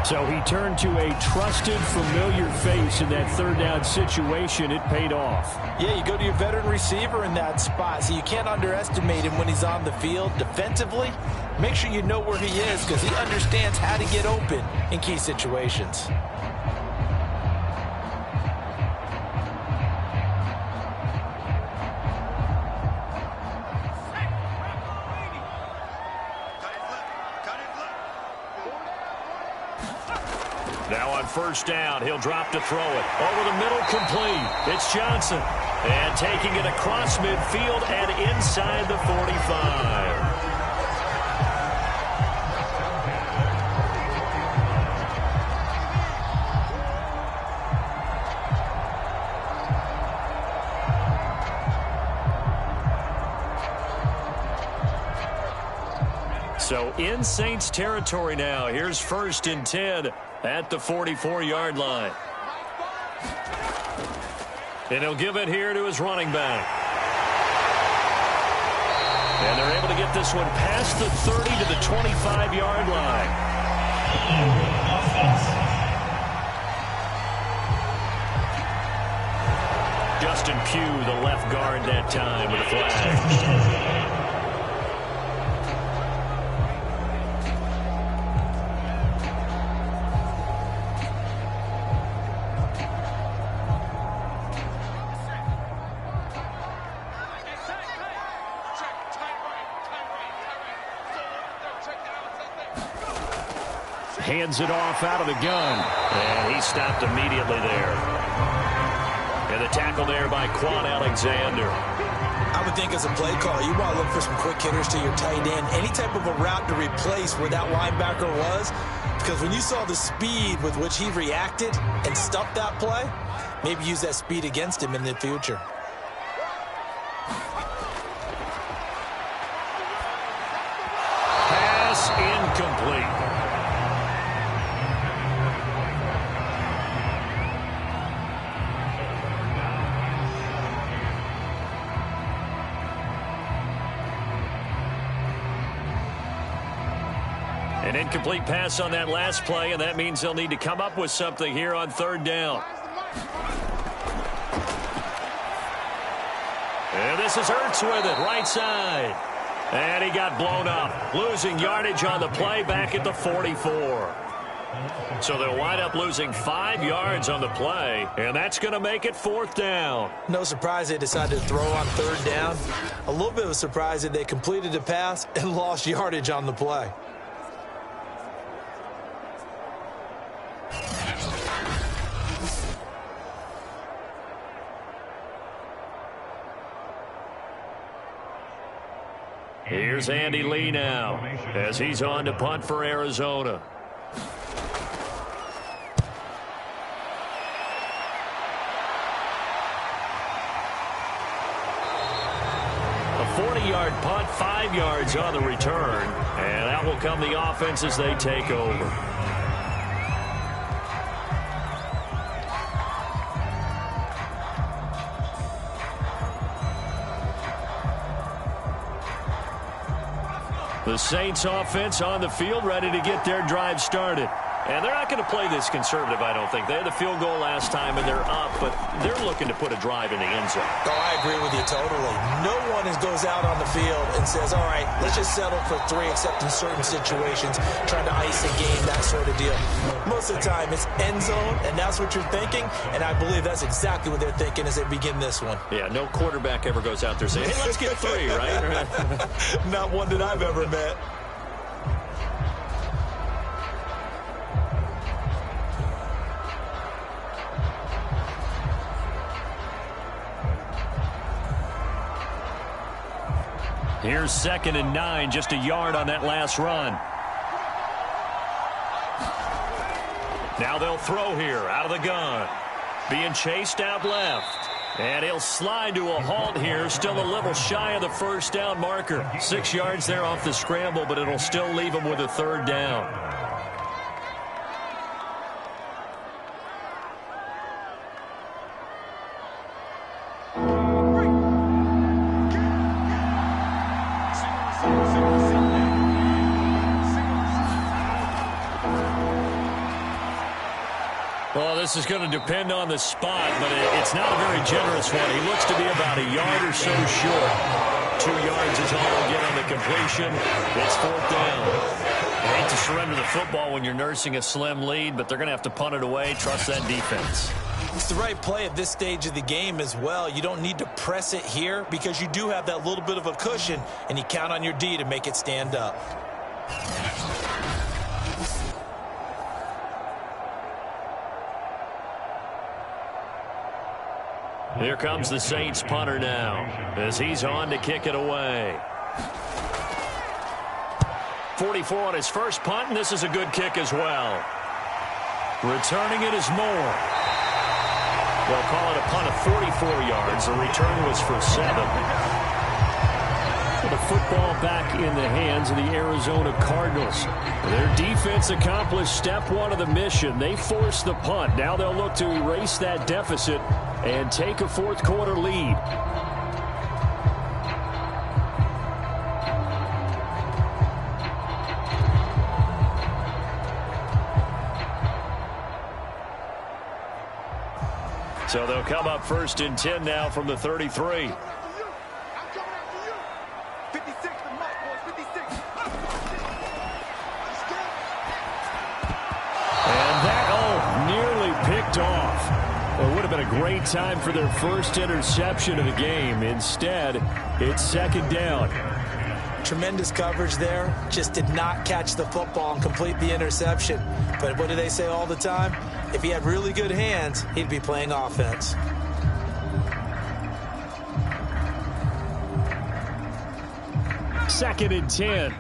So he turned to a trusted, familiar face in that third down situation. It paid off. Yeah, you go to your veteran receiver in that spot, so you can't underestimate him when he's on the field. Defensively, make sure you know where he is because he understands how to get open in key situations. Now on first down, he'll drop to throw it. Over the middle, complete. It's Johnson. And taking it across midfield and inside the 45. So in Saints territory now. Here's 1st and 10 at the 44-yard line. And he'll give it here to his running back. And they're able to get this one past the 30 to the 25-yard line. Justin Pugh, the left guard that time with a flag. Hands it off out of the gun. And he stopped immediately there. And the tackle there by Quan Alexander. I would think as a play call, you want to look for some quick hitters to your tight end. Any type of a route to replace where that linebacker was. Because when you saw the speed with which he reacted and stuffed that play, maybe use that speed against him in the future. Pass incomplete. An incomplete pass on that last play, and that means they'll need to come up with something here on 3rd down. And this is Ertz with it, right side. And he got blown up, losing yardage on the play back at the 44. So they'll wind up losing 5 yards on the play, and that's going to make it 4th down. No surprise they decided to throw on 3rd down. A little bit of a surprise that they completed the pass and lost yardage on the play. Here's Andy Lee now as he's on to punt for Arizona. A 40-yard punt, 5 yards on the return, and that will come the offense as they take over. The Saints offense on the field ready to get their drive started. And they're not going to play this conservative, I don't think. They had the field goal last time, and they're up, but they're looking to put a drive in the end zone. Oh, I agree with you totally. No one goes out on the field and says, all right, let's just settle for 3, except in certain situations, trying to ice a game, that sort of deal. Most of the time, it's end zone, and that's what you're thinking, and I believe that's exactly what they're thinking as they begin this one. Yeah, no quarterback ever goes out there saying, hey, let's get 3, right? Not one that I've ever met. Here's 2nd and 9, just a yard on that last run. Now they'll throw here out of the gun. Being chased out left. And he'll slide to a halt here, still a little shy of the 1st down marker. 6 yards there off the scramble, but it'll still leave him with a 3rd down. this is going to depend on the spot, but it's not a very generous one. He looks to be about a yard or so short. 2 yards is all he'll get on the completion. It's 4th down. I hate to surrender the football when you're nursing a slim lead, but they're going to have to punt it away. Trust that defense. It's the right play at this stage of the game as well. You don't need to press it here because you do have that little bit of a cushion, and you count on your D to make it stand up. Here comes the Saints punter now as he's on to kick it away. 44 on his first punt, and this is a good kick as well. Returning it is Moore. They'll call it a punt of 44 yards. The return was for 7. The football back in the hands of the Arizona Cardinals. Their defense accomplished step 1 of the mission. They forced the punt. Now they'll look to erase that deficit and take a 4th quarter lead. So they'll come up 1st and 10 now from the 33. Off. Well, it would have been a great time for their first interception of the game. Instead, it's 2nd down. Tremendous coverage there. Just did not catch the football and complete the interception. But what do they say all the time? If he had really good hands, he'd be playing offense. Second and 10.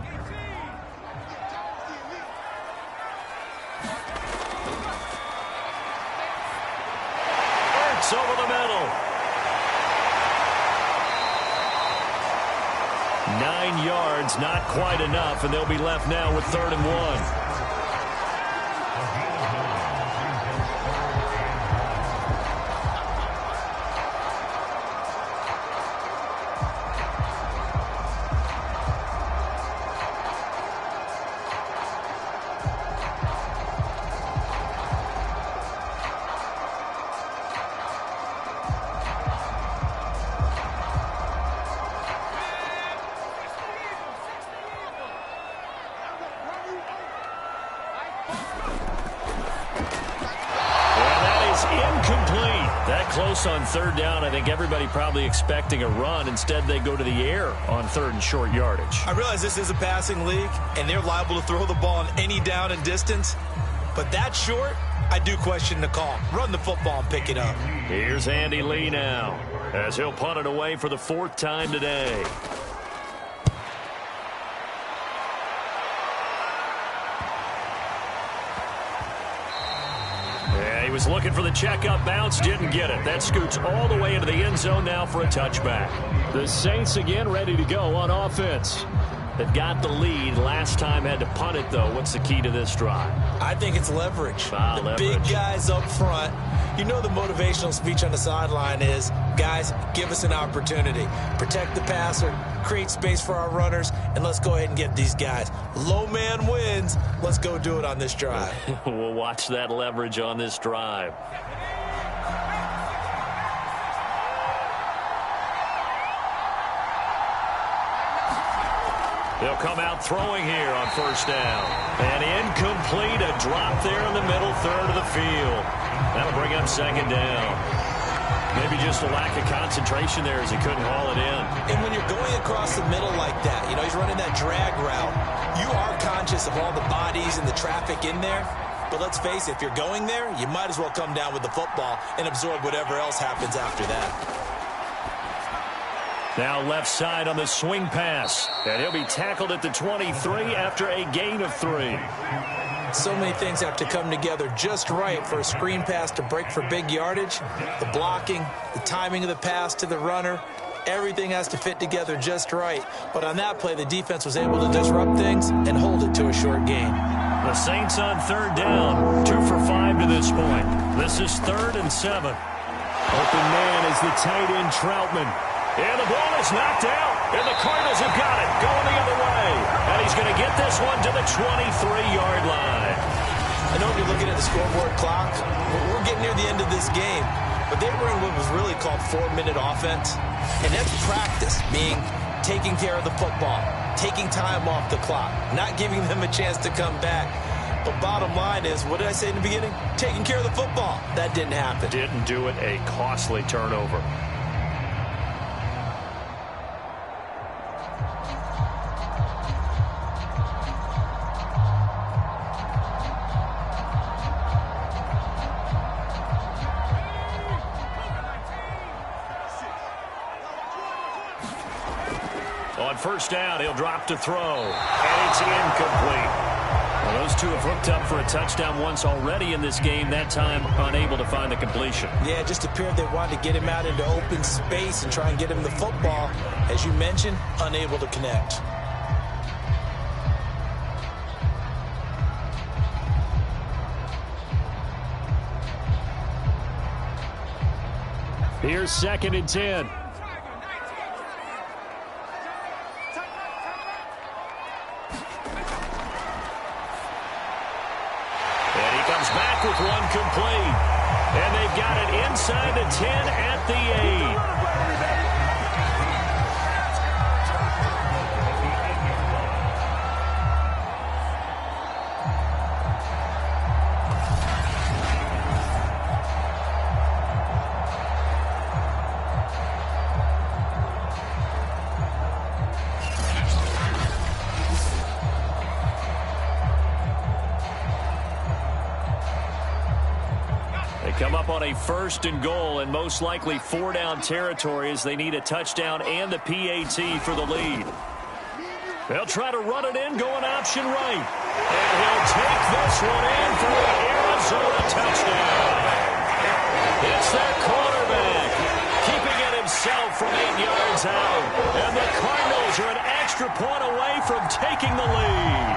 Over the middle. 9 yards, not quite enough, and they'll be left now with 3rd and 1. Close on 3rd down. I think everybody probably expecting a run. Instead, they go to the air on 3rd and short yardage. I realize this is a passing league, and they're liable to throw the ball on any down and distance. But that short, I do question the call. Run the football and pick it up. Here's Andy Lee now as he'll punt it away for the 4th time today. He was looking for the check-up bounce, didn't get it. That scoots all the way into the end zone now for a touchback. The Saints again ready to go on offense. They've got the lead. Last time had to punt it, though. What's the key to this drive? I think it's leverage. Leverage. Big guys up front. You know the motivational speech on the sideline is, guys, give us an opportunity. Protect the passer, create space for our runners, and let's go ahead and get these guys. Low man wins. Let's go do it on this drive. We'll watch that leverage on this drive. They'll come out throwing here on 1st down. And incomplete, a drop there in the middle 3rd of the field. That'll bring up 2nd down. Maybe just a lack of concentration there as he couldn't haul it in. And when you're going across the middle like that, you know, he's running that drag route, you are conscious of all the bodies and the traffic in there. But let's face it, if you're going there, you might as well come down with the football and absorb whatever else happens after that. Now left side on the swing pass. And he'll be tackled at the 23 after a gain of 3. So many things have to come together just right for a screen pass to break for big yardage. The blocking, the timing of the pass to the runner, everything has to fit together just right. But on that play, the defense was able to disrupt things and hold it to a short gain. The Saints on 3rd down, 2 for 5 to this point. This is 3rd and 7. Open man is the tight end Troutman. And the ball is knocked out, and the Cardinals have got it going the other way. And he's going to get this one to the 23-yard line. I know when you're looking at the scoreboard clock, we're getting near the end of this game, but they were in what was really called 4-minute offense, and that's practice, meaning taking care of the football, taking time off the clock, not giving them a chance to come back. But bottom line is, what did I say in the beginning? Taking care of the football. That didn't happen. Didn't do it. A costly turnover. On first down, he'll drop to throw, and it's incomplete. Well, those two have hooked up for a touchdown once already in this game, that time unable to find the completion. Yeah, it just appeared they wanted to get him out into open space and try and get him the football. As you mentioned, unable to connect. Here's 2nd and 10. Back with one complete. And they've got it inside the 10 at the 8. Come up on a 1st and goal, and most likely 4-down territory as they need a touchdown and the PAT for the lead. They'll try to run it in, going option right. And he'll take this one in for the Arizona touchdown. It's their quarterback, keeping it himself from 8 yards out. And the Cardinals are an extra point away from taking the lead.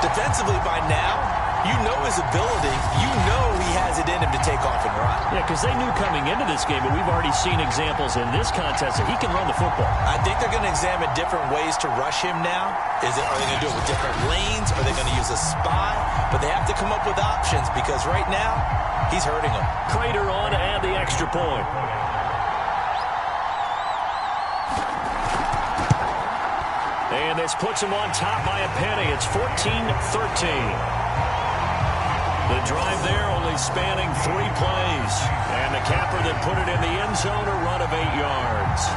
Defensively by now, you know his ability. You know he has it in him to take off and run. Yeah, because they knew coming into this game, but we've already seen examples in this contest that he can run the football. I think they're going to examine different ways to rush him now. Are they going to do it with different lanes? Are they going to use a spy? But they have to come up with options because right now, he's hurting them. Prater on to add the extra point. And this puts him on top by a penny. It's 14-13. The drive there only spanning 3 plays. And the capper that put it in the end zone, a run of 8 yards.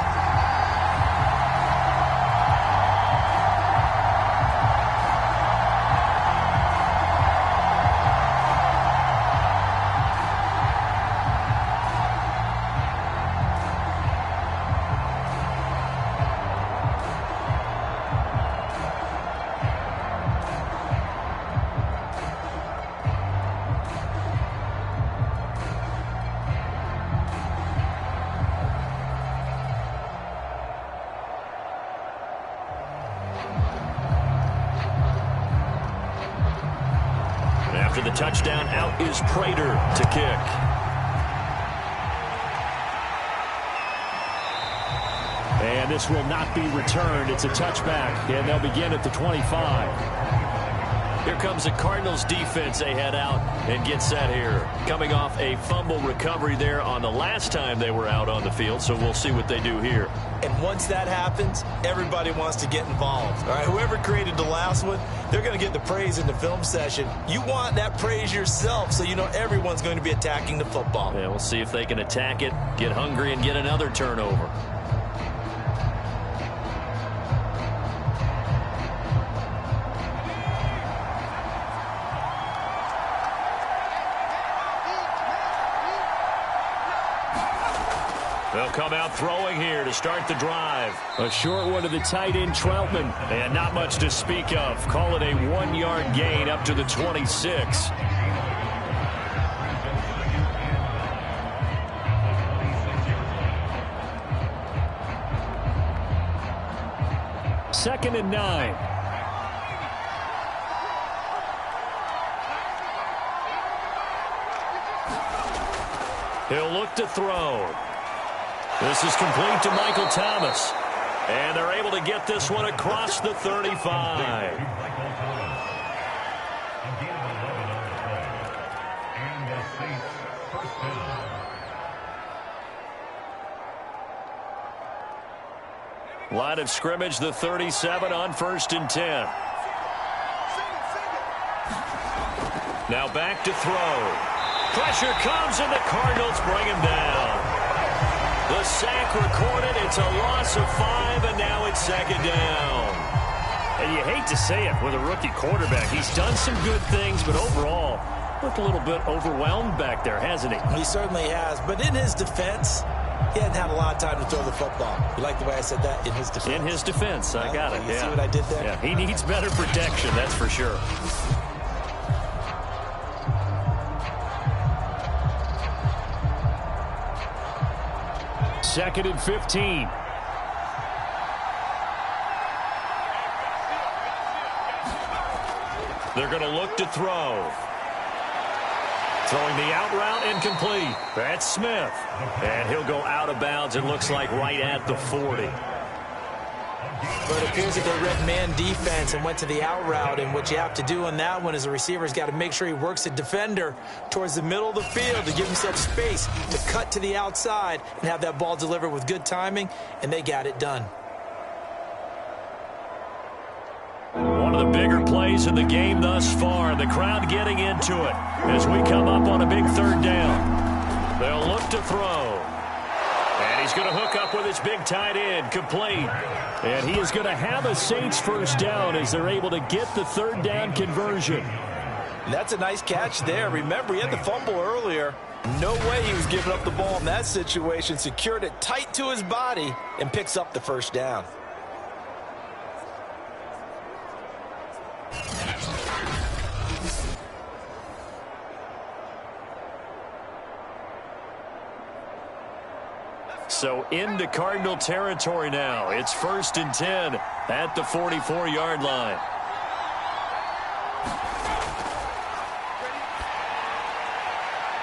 After the touchdown, out is Prater to kick. And this will not be returned. It's a touchback, and they'll begin at the 25. Here comes the Cardinals defense. They head out and get set here. Coming off a fumble recovery there on the last time they were out on the field, so we'll see what they do here. And once that happens, everybody wants to get involved. All right, whoever created the last one, they're going to get the praise in the film session. You want that praise yourself, so you know everyone's going to be attacking the football. Yeah, we'll see if they can attack it, get hungry, and get another turnover. They'll come out throwing here to start the drive. A short one to the tight end, Troutman. And not much to speak of. Call it a 1-yard gain up to the 26. Second and 9. He'll look to throw. This is complete to Michael Thomas. And they're able to get this one across the 35. Saints first down. Line of scrimmage, the 37 on 1st and 10. Now back to throw. Pressure comes, and the Cardinals bring him down. The sack recorded. It's a loss of 5, and now it's 2nd down. And you hate to say it with a rookie quarterback. He's done some good things, but overall, looked a little bit overwhelmed back there, hasn't he? He certainly has. But in his defense, he hadn't had a lot of time to throw the football. You like the way I said that? In his defense. In his defense. I got it. You see what I did there? Yeah, he needs better protection, that's for sure. Second and 15. They're going to look to throw. Throwing the out route, incomplete. That's Smith. And he'll go out of bounds, it looks like, right at the 40. But it appears that they read man defense and went to the out route. And what you have to do on that one is the receiver's got to make sure he works the defender towards the middle of the field to give himself space to cut to the outside and have that ball delivered with good timing. And they got it done. One of the bigger plays in the game thus far. The crowd getting into it as we come up on a big 3rd down. They'll look to throw. And he's going to hook up with his big tight end, complete. And he is going to have a Saints first down as they're able to get the 3rd down conversion. That's a nice catch there. Remember, he had the fumble earlier. No way he was giving up the ball in that situation. Secured it tight to his body and picks up the first down. So into Cardinal territory now. It's 1st and 10 at the 44-yard line.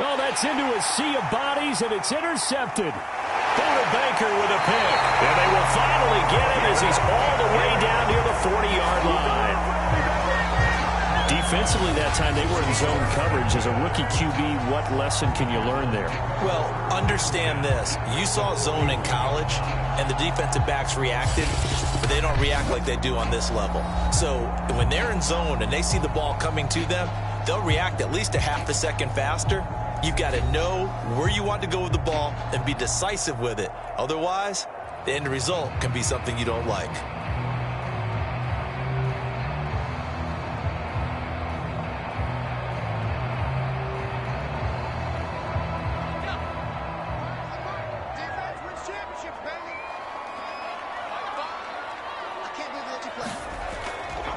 Oh, that's into a sea of bodies, and it's intercepted. Buda Baker with a pick. And they will finally get him as he's all the way down near the 40-yard line. Defensively that time, they were in zone coverage. As a rookie QB, what lesson can you learn there? Well, understand this. You saw zone in college, and the defensive backs reacted, but they don't react like they do on this level. So when they're in zone and they see the ball coming to them, they'll react at least a half a second faster. You've got to know where you want to go with the ball and be decisive with it. Otherwise, the end result can be something you don't like.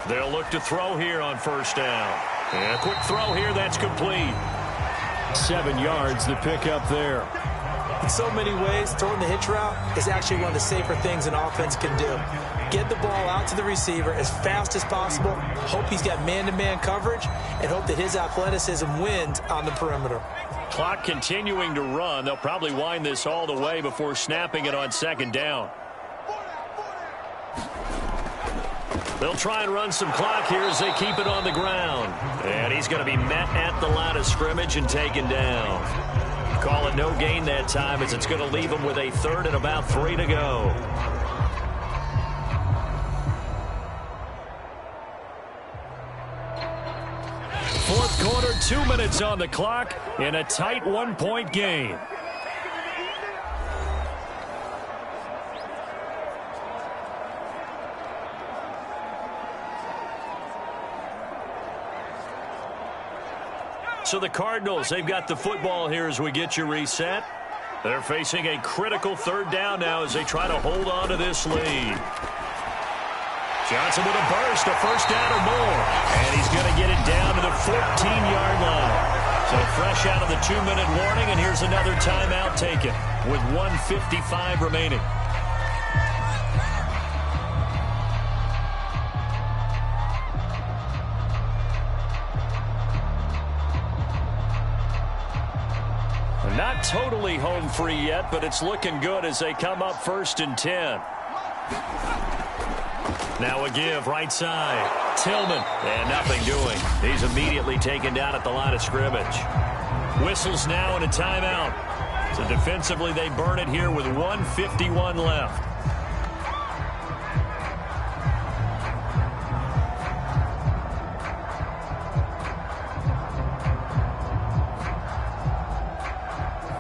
They'll look to throw here on 1st down. And a quick throw here, that's complete. 7 yards, the pickup there. In so many ways, throwing the hitch route is actually one of the safer things an offense can do. Get the ball out to the receiver as fast as possible, hope he's got man-to-man coverage, and hope that his athleticism wins on the perimeter. Clock continuing to run. They'll probably wind this all the way before snapping it on 2nd down. They'll try and run some clock here as they keep it on the ground. And he's going to be met at the line of scrimmage and taken down. Call it no gain that time as it's going to leave him with a 3rd and about 3 to go. Fourth quarter, 2 minutes on the clock in a tight 1-point game. So the Cardinals, they've got the football here as we get you reset. They're facing a critical 3rd down now as they try to hold on to this lead. Johnson with a burst, a 1st down or more. And he's going to get it down to the 14-yard line. So fresh out of the 2-minute warning, and here's another timeout taken with 1:55 remaining. Not totally home free yet, but it's looking good as they come up 1st and 10. Now a give right side. Tillman, and nothing doing. He's immediately taken down at the line of scrimmage. Whistles now and a timeout. So defensively, they burn it here with 1:51 left.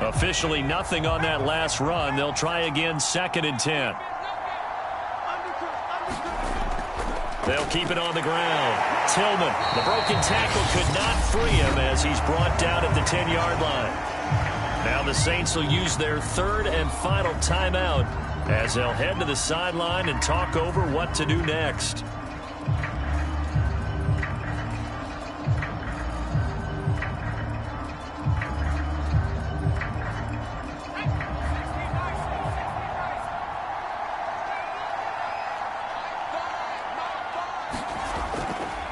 Officially nothing on that last run. They'll try again 2nd and 10. They'll keep it on the ground. Tillman, the broken tackle could not free him as he's brought down at the 10-yard line. Now the Saints will use their 3rd and final timeout as they'll head to the sideline and talk over what to do next.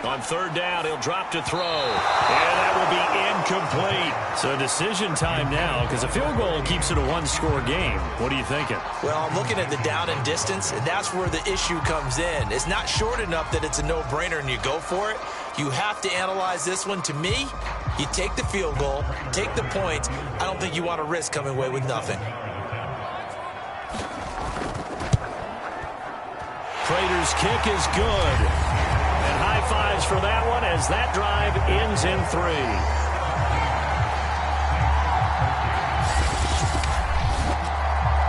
On 3rd down, he'll drop to throw. And that will be incomplete. So decision time now because a field goal keeps it a one-score game. What are you thinking? Well, I'm looking at the down and distance, and that's where the issue comes in. It's not short enough that it's a no-brainer and you go for it. You have to analyze this one. To me, you take the field goal, take the points. I don't think you want to risk coming away with nothing. Prater's kick is good. And high fives for that one as that drive ends in 3.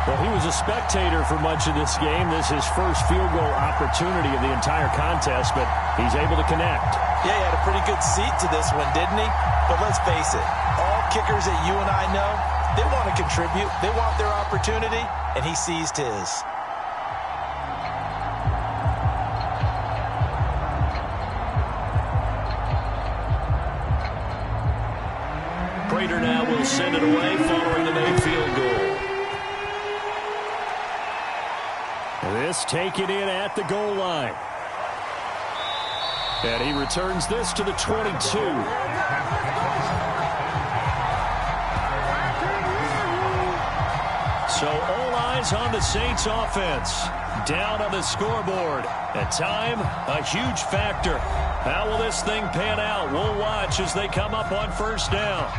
Well, he was a spectator for much of this game. This is his first field goal opportunity of the entire contest, but he's able to connect. Yeah, he had a pretty good seat to this one, didn't he? But let's face it, all kickers that you and I know, they want to contribute. They want their opportunity, and he seized his. Prater now will send it away following the made field goal. This taken in at the goal line. And he returns this to the 22. So all eyes on the Saints offense. Down on the scoreboard. At time, a huge factor. How will this thing pan out? We'll watch as they come up on 1st down.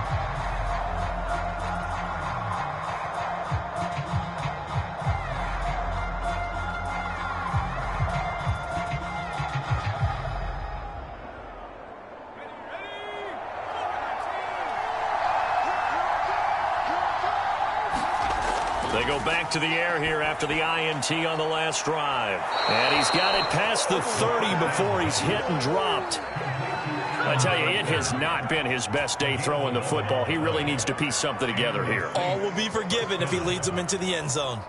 They go back to the air here after the INT on the last drive. And he's got it past the 30 before he's hit and dropped. I tell you, it has not been his best day throwing the football. He really needs to piece something together here. All will be forgiven if he leads them into the end zone.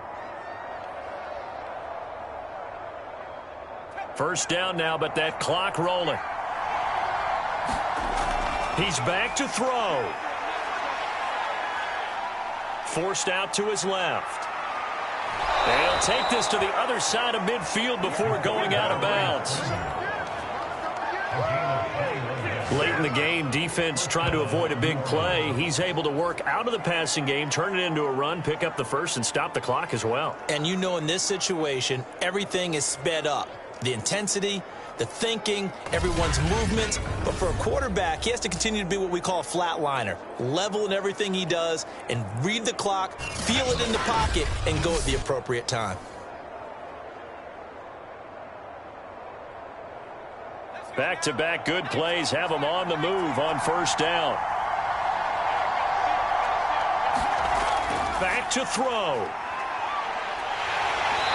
1st down now, but that clock rolling. He's back to throw. Forced out to his left. They'll take this to the other side of midfield before going out of bounds. Late in the game, defense trying to avoid a big play. He's able to work out of the passing game, turn it into a run, pick up the 1st, and stop the clock as well. And you know in this situation, everything is sped up. The intensity, the thinking, everyone's movement. But for a quarterback, he has to continue to be what we call a flatliner. Level in everything he does and read the clock, feel it in the pocket, and go at the appropriate time. Back-to-back good plays have him on the move on 1st down. Back to throw.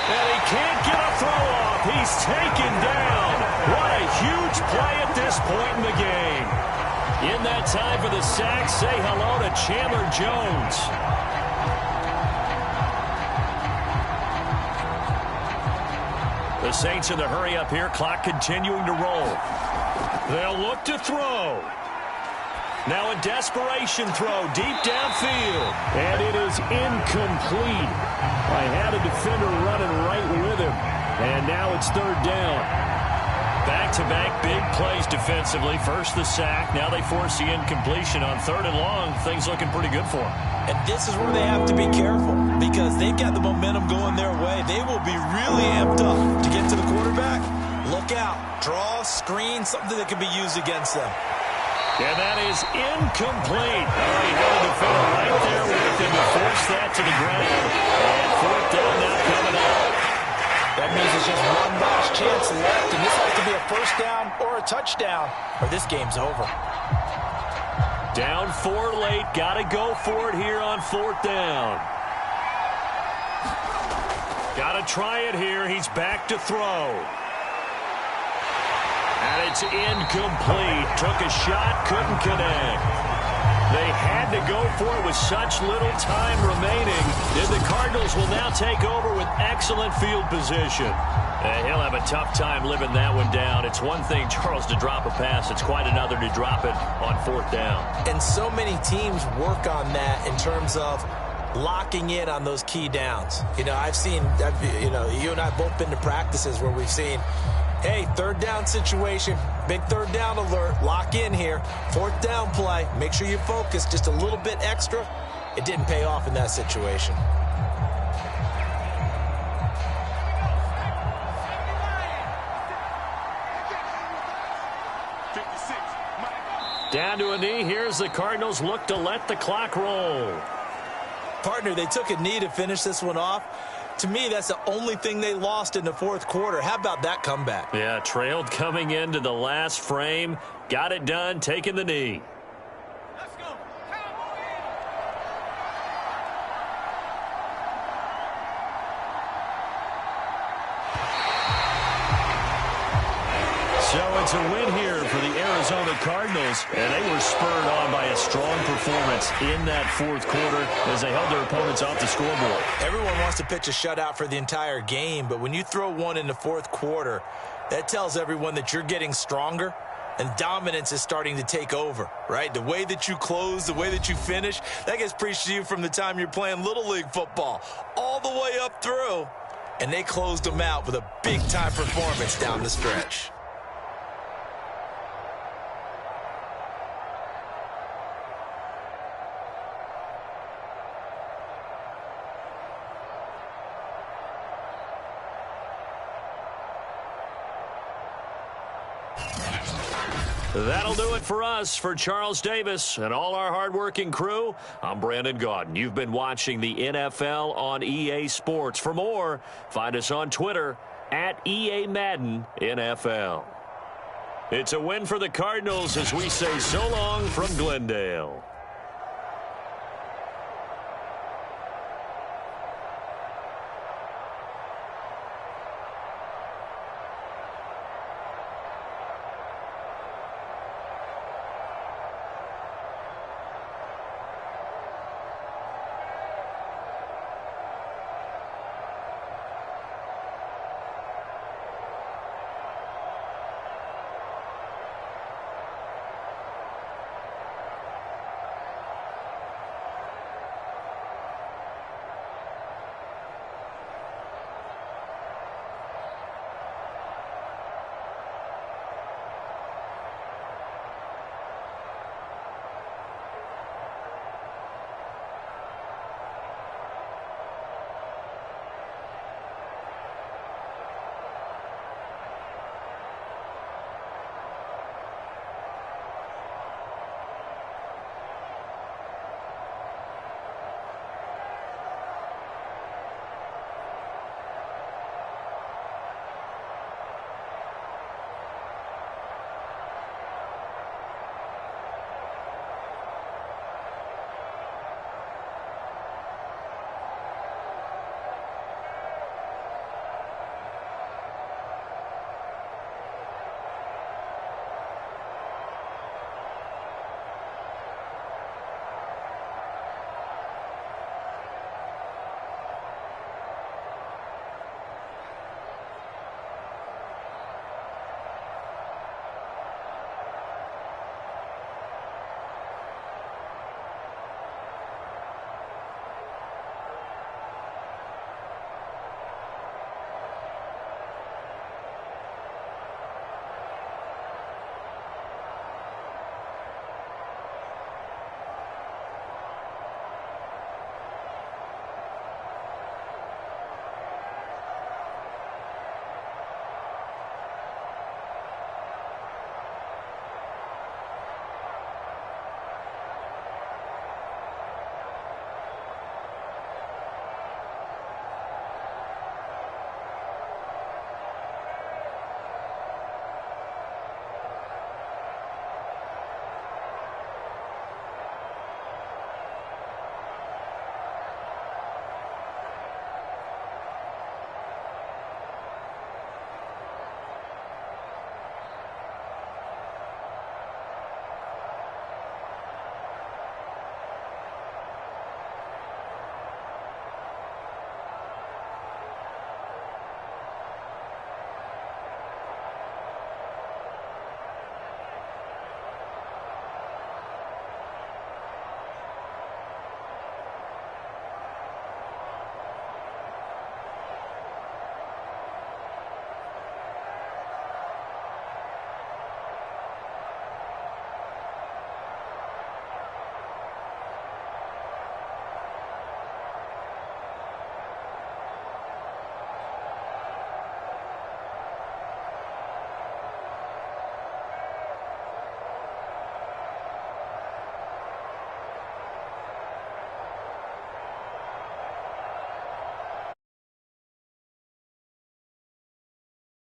And he can't get a throw off. He's taken down. What a huge play at this point in the game. In that time for the sack, say hello to Chandler Jones. The Saints in the hurry up here. Clock continuing to roll. They'll look to throw. Now a desperation throw deep downfield. And it is incomplete. I had a defender running right with him. And now it's 3rd down. Back-to-back big plays defensively. First the sack. Now they force the incompletion on 3rd and long. Things looking pretty good for them. And this is where they have to be careful because they've got the momentum going their way. They will be really amped up to get to the quarterback. Look out. Draw, screen, something that can be used against them. And that is incomplete. Oh, he had a defender right there with him to force that to the ground. And fourth down now coming up. That means there's just one last chance left, and this has to be a first down or a touchdown, or this game's over. Down 4 late. Got to go for it here on fourth down. Got to try it here. He's back to throw. And it's incomplete. Took a shot, couldn't connect. They had to go for it with such little time remaining. And the Cardinals will now take over with excellent field position. And he'll have a tough time living that one down. It's one thing, Charles, to drop a pass. It's quite another to drop it on fourth down. And so many teams work on that in terms of locking in on those key downs. You know, you and I have both been to practices where we've seen, hey, third down situation, big third down alert, lock in here. Fourth down play, make sure you focus just a little bit extra. It didn't pay off in that situation. Down to a knee. Here's the Cardinals look to let the clock roll. Partner, they took a knee to finish this one off. To me, that's the only thing they lost in the fourth quarter. How about that comeback? Yeah, trailed coming into the last frame. Got it done, taking the knee. Let's go. So it's a win here for the Arizona Cardinals, and they were spurred on by a strong performance in that fourth quarter as they held their opponents off the scoreboard. Everyone wants to pitch a shutout for the entire game, but when you throw one in the fourth quarter, that tells everyone that you're getting stronger and dominance is starting to take over, right? The way that you close, the way that you finish, that gets preached to you from the time you're playing Little League football all the way up through, and they closed them out with a big-time performance down the stretch. That'll do it for us. For Charles Davis and all our hardworking crew, I'm Brandon Gaudin. You've been watching the NFL on EA Sports. For more, find us on Twitter at EA Madden NFL. It's a win for the Cardinals as we say so long from Glendale.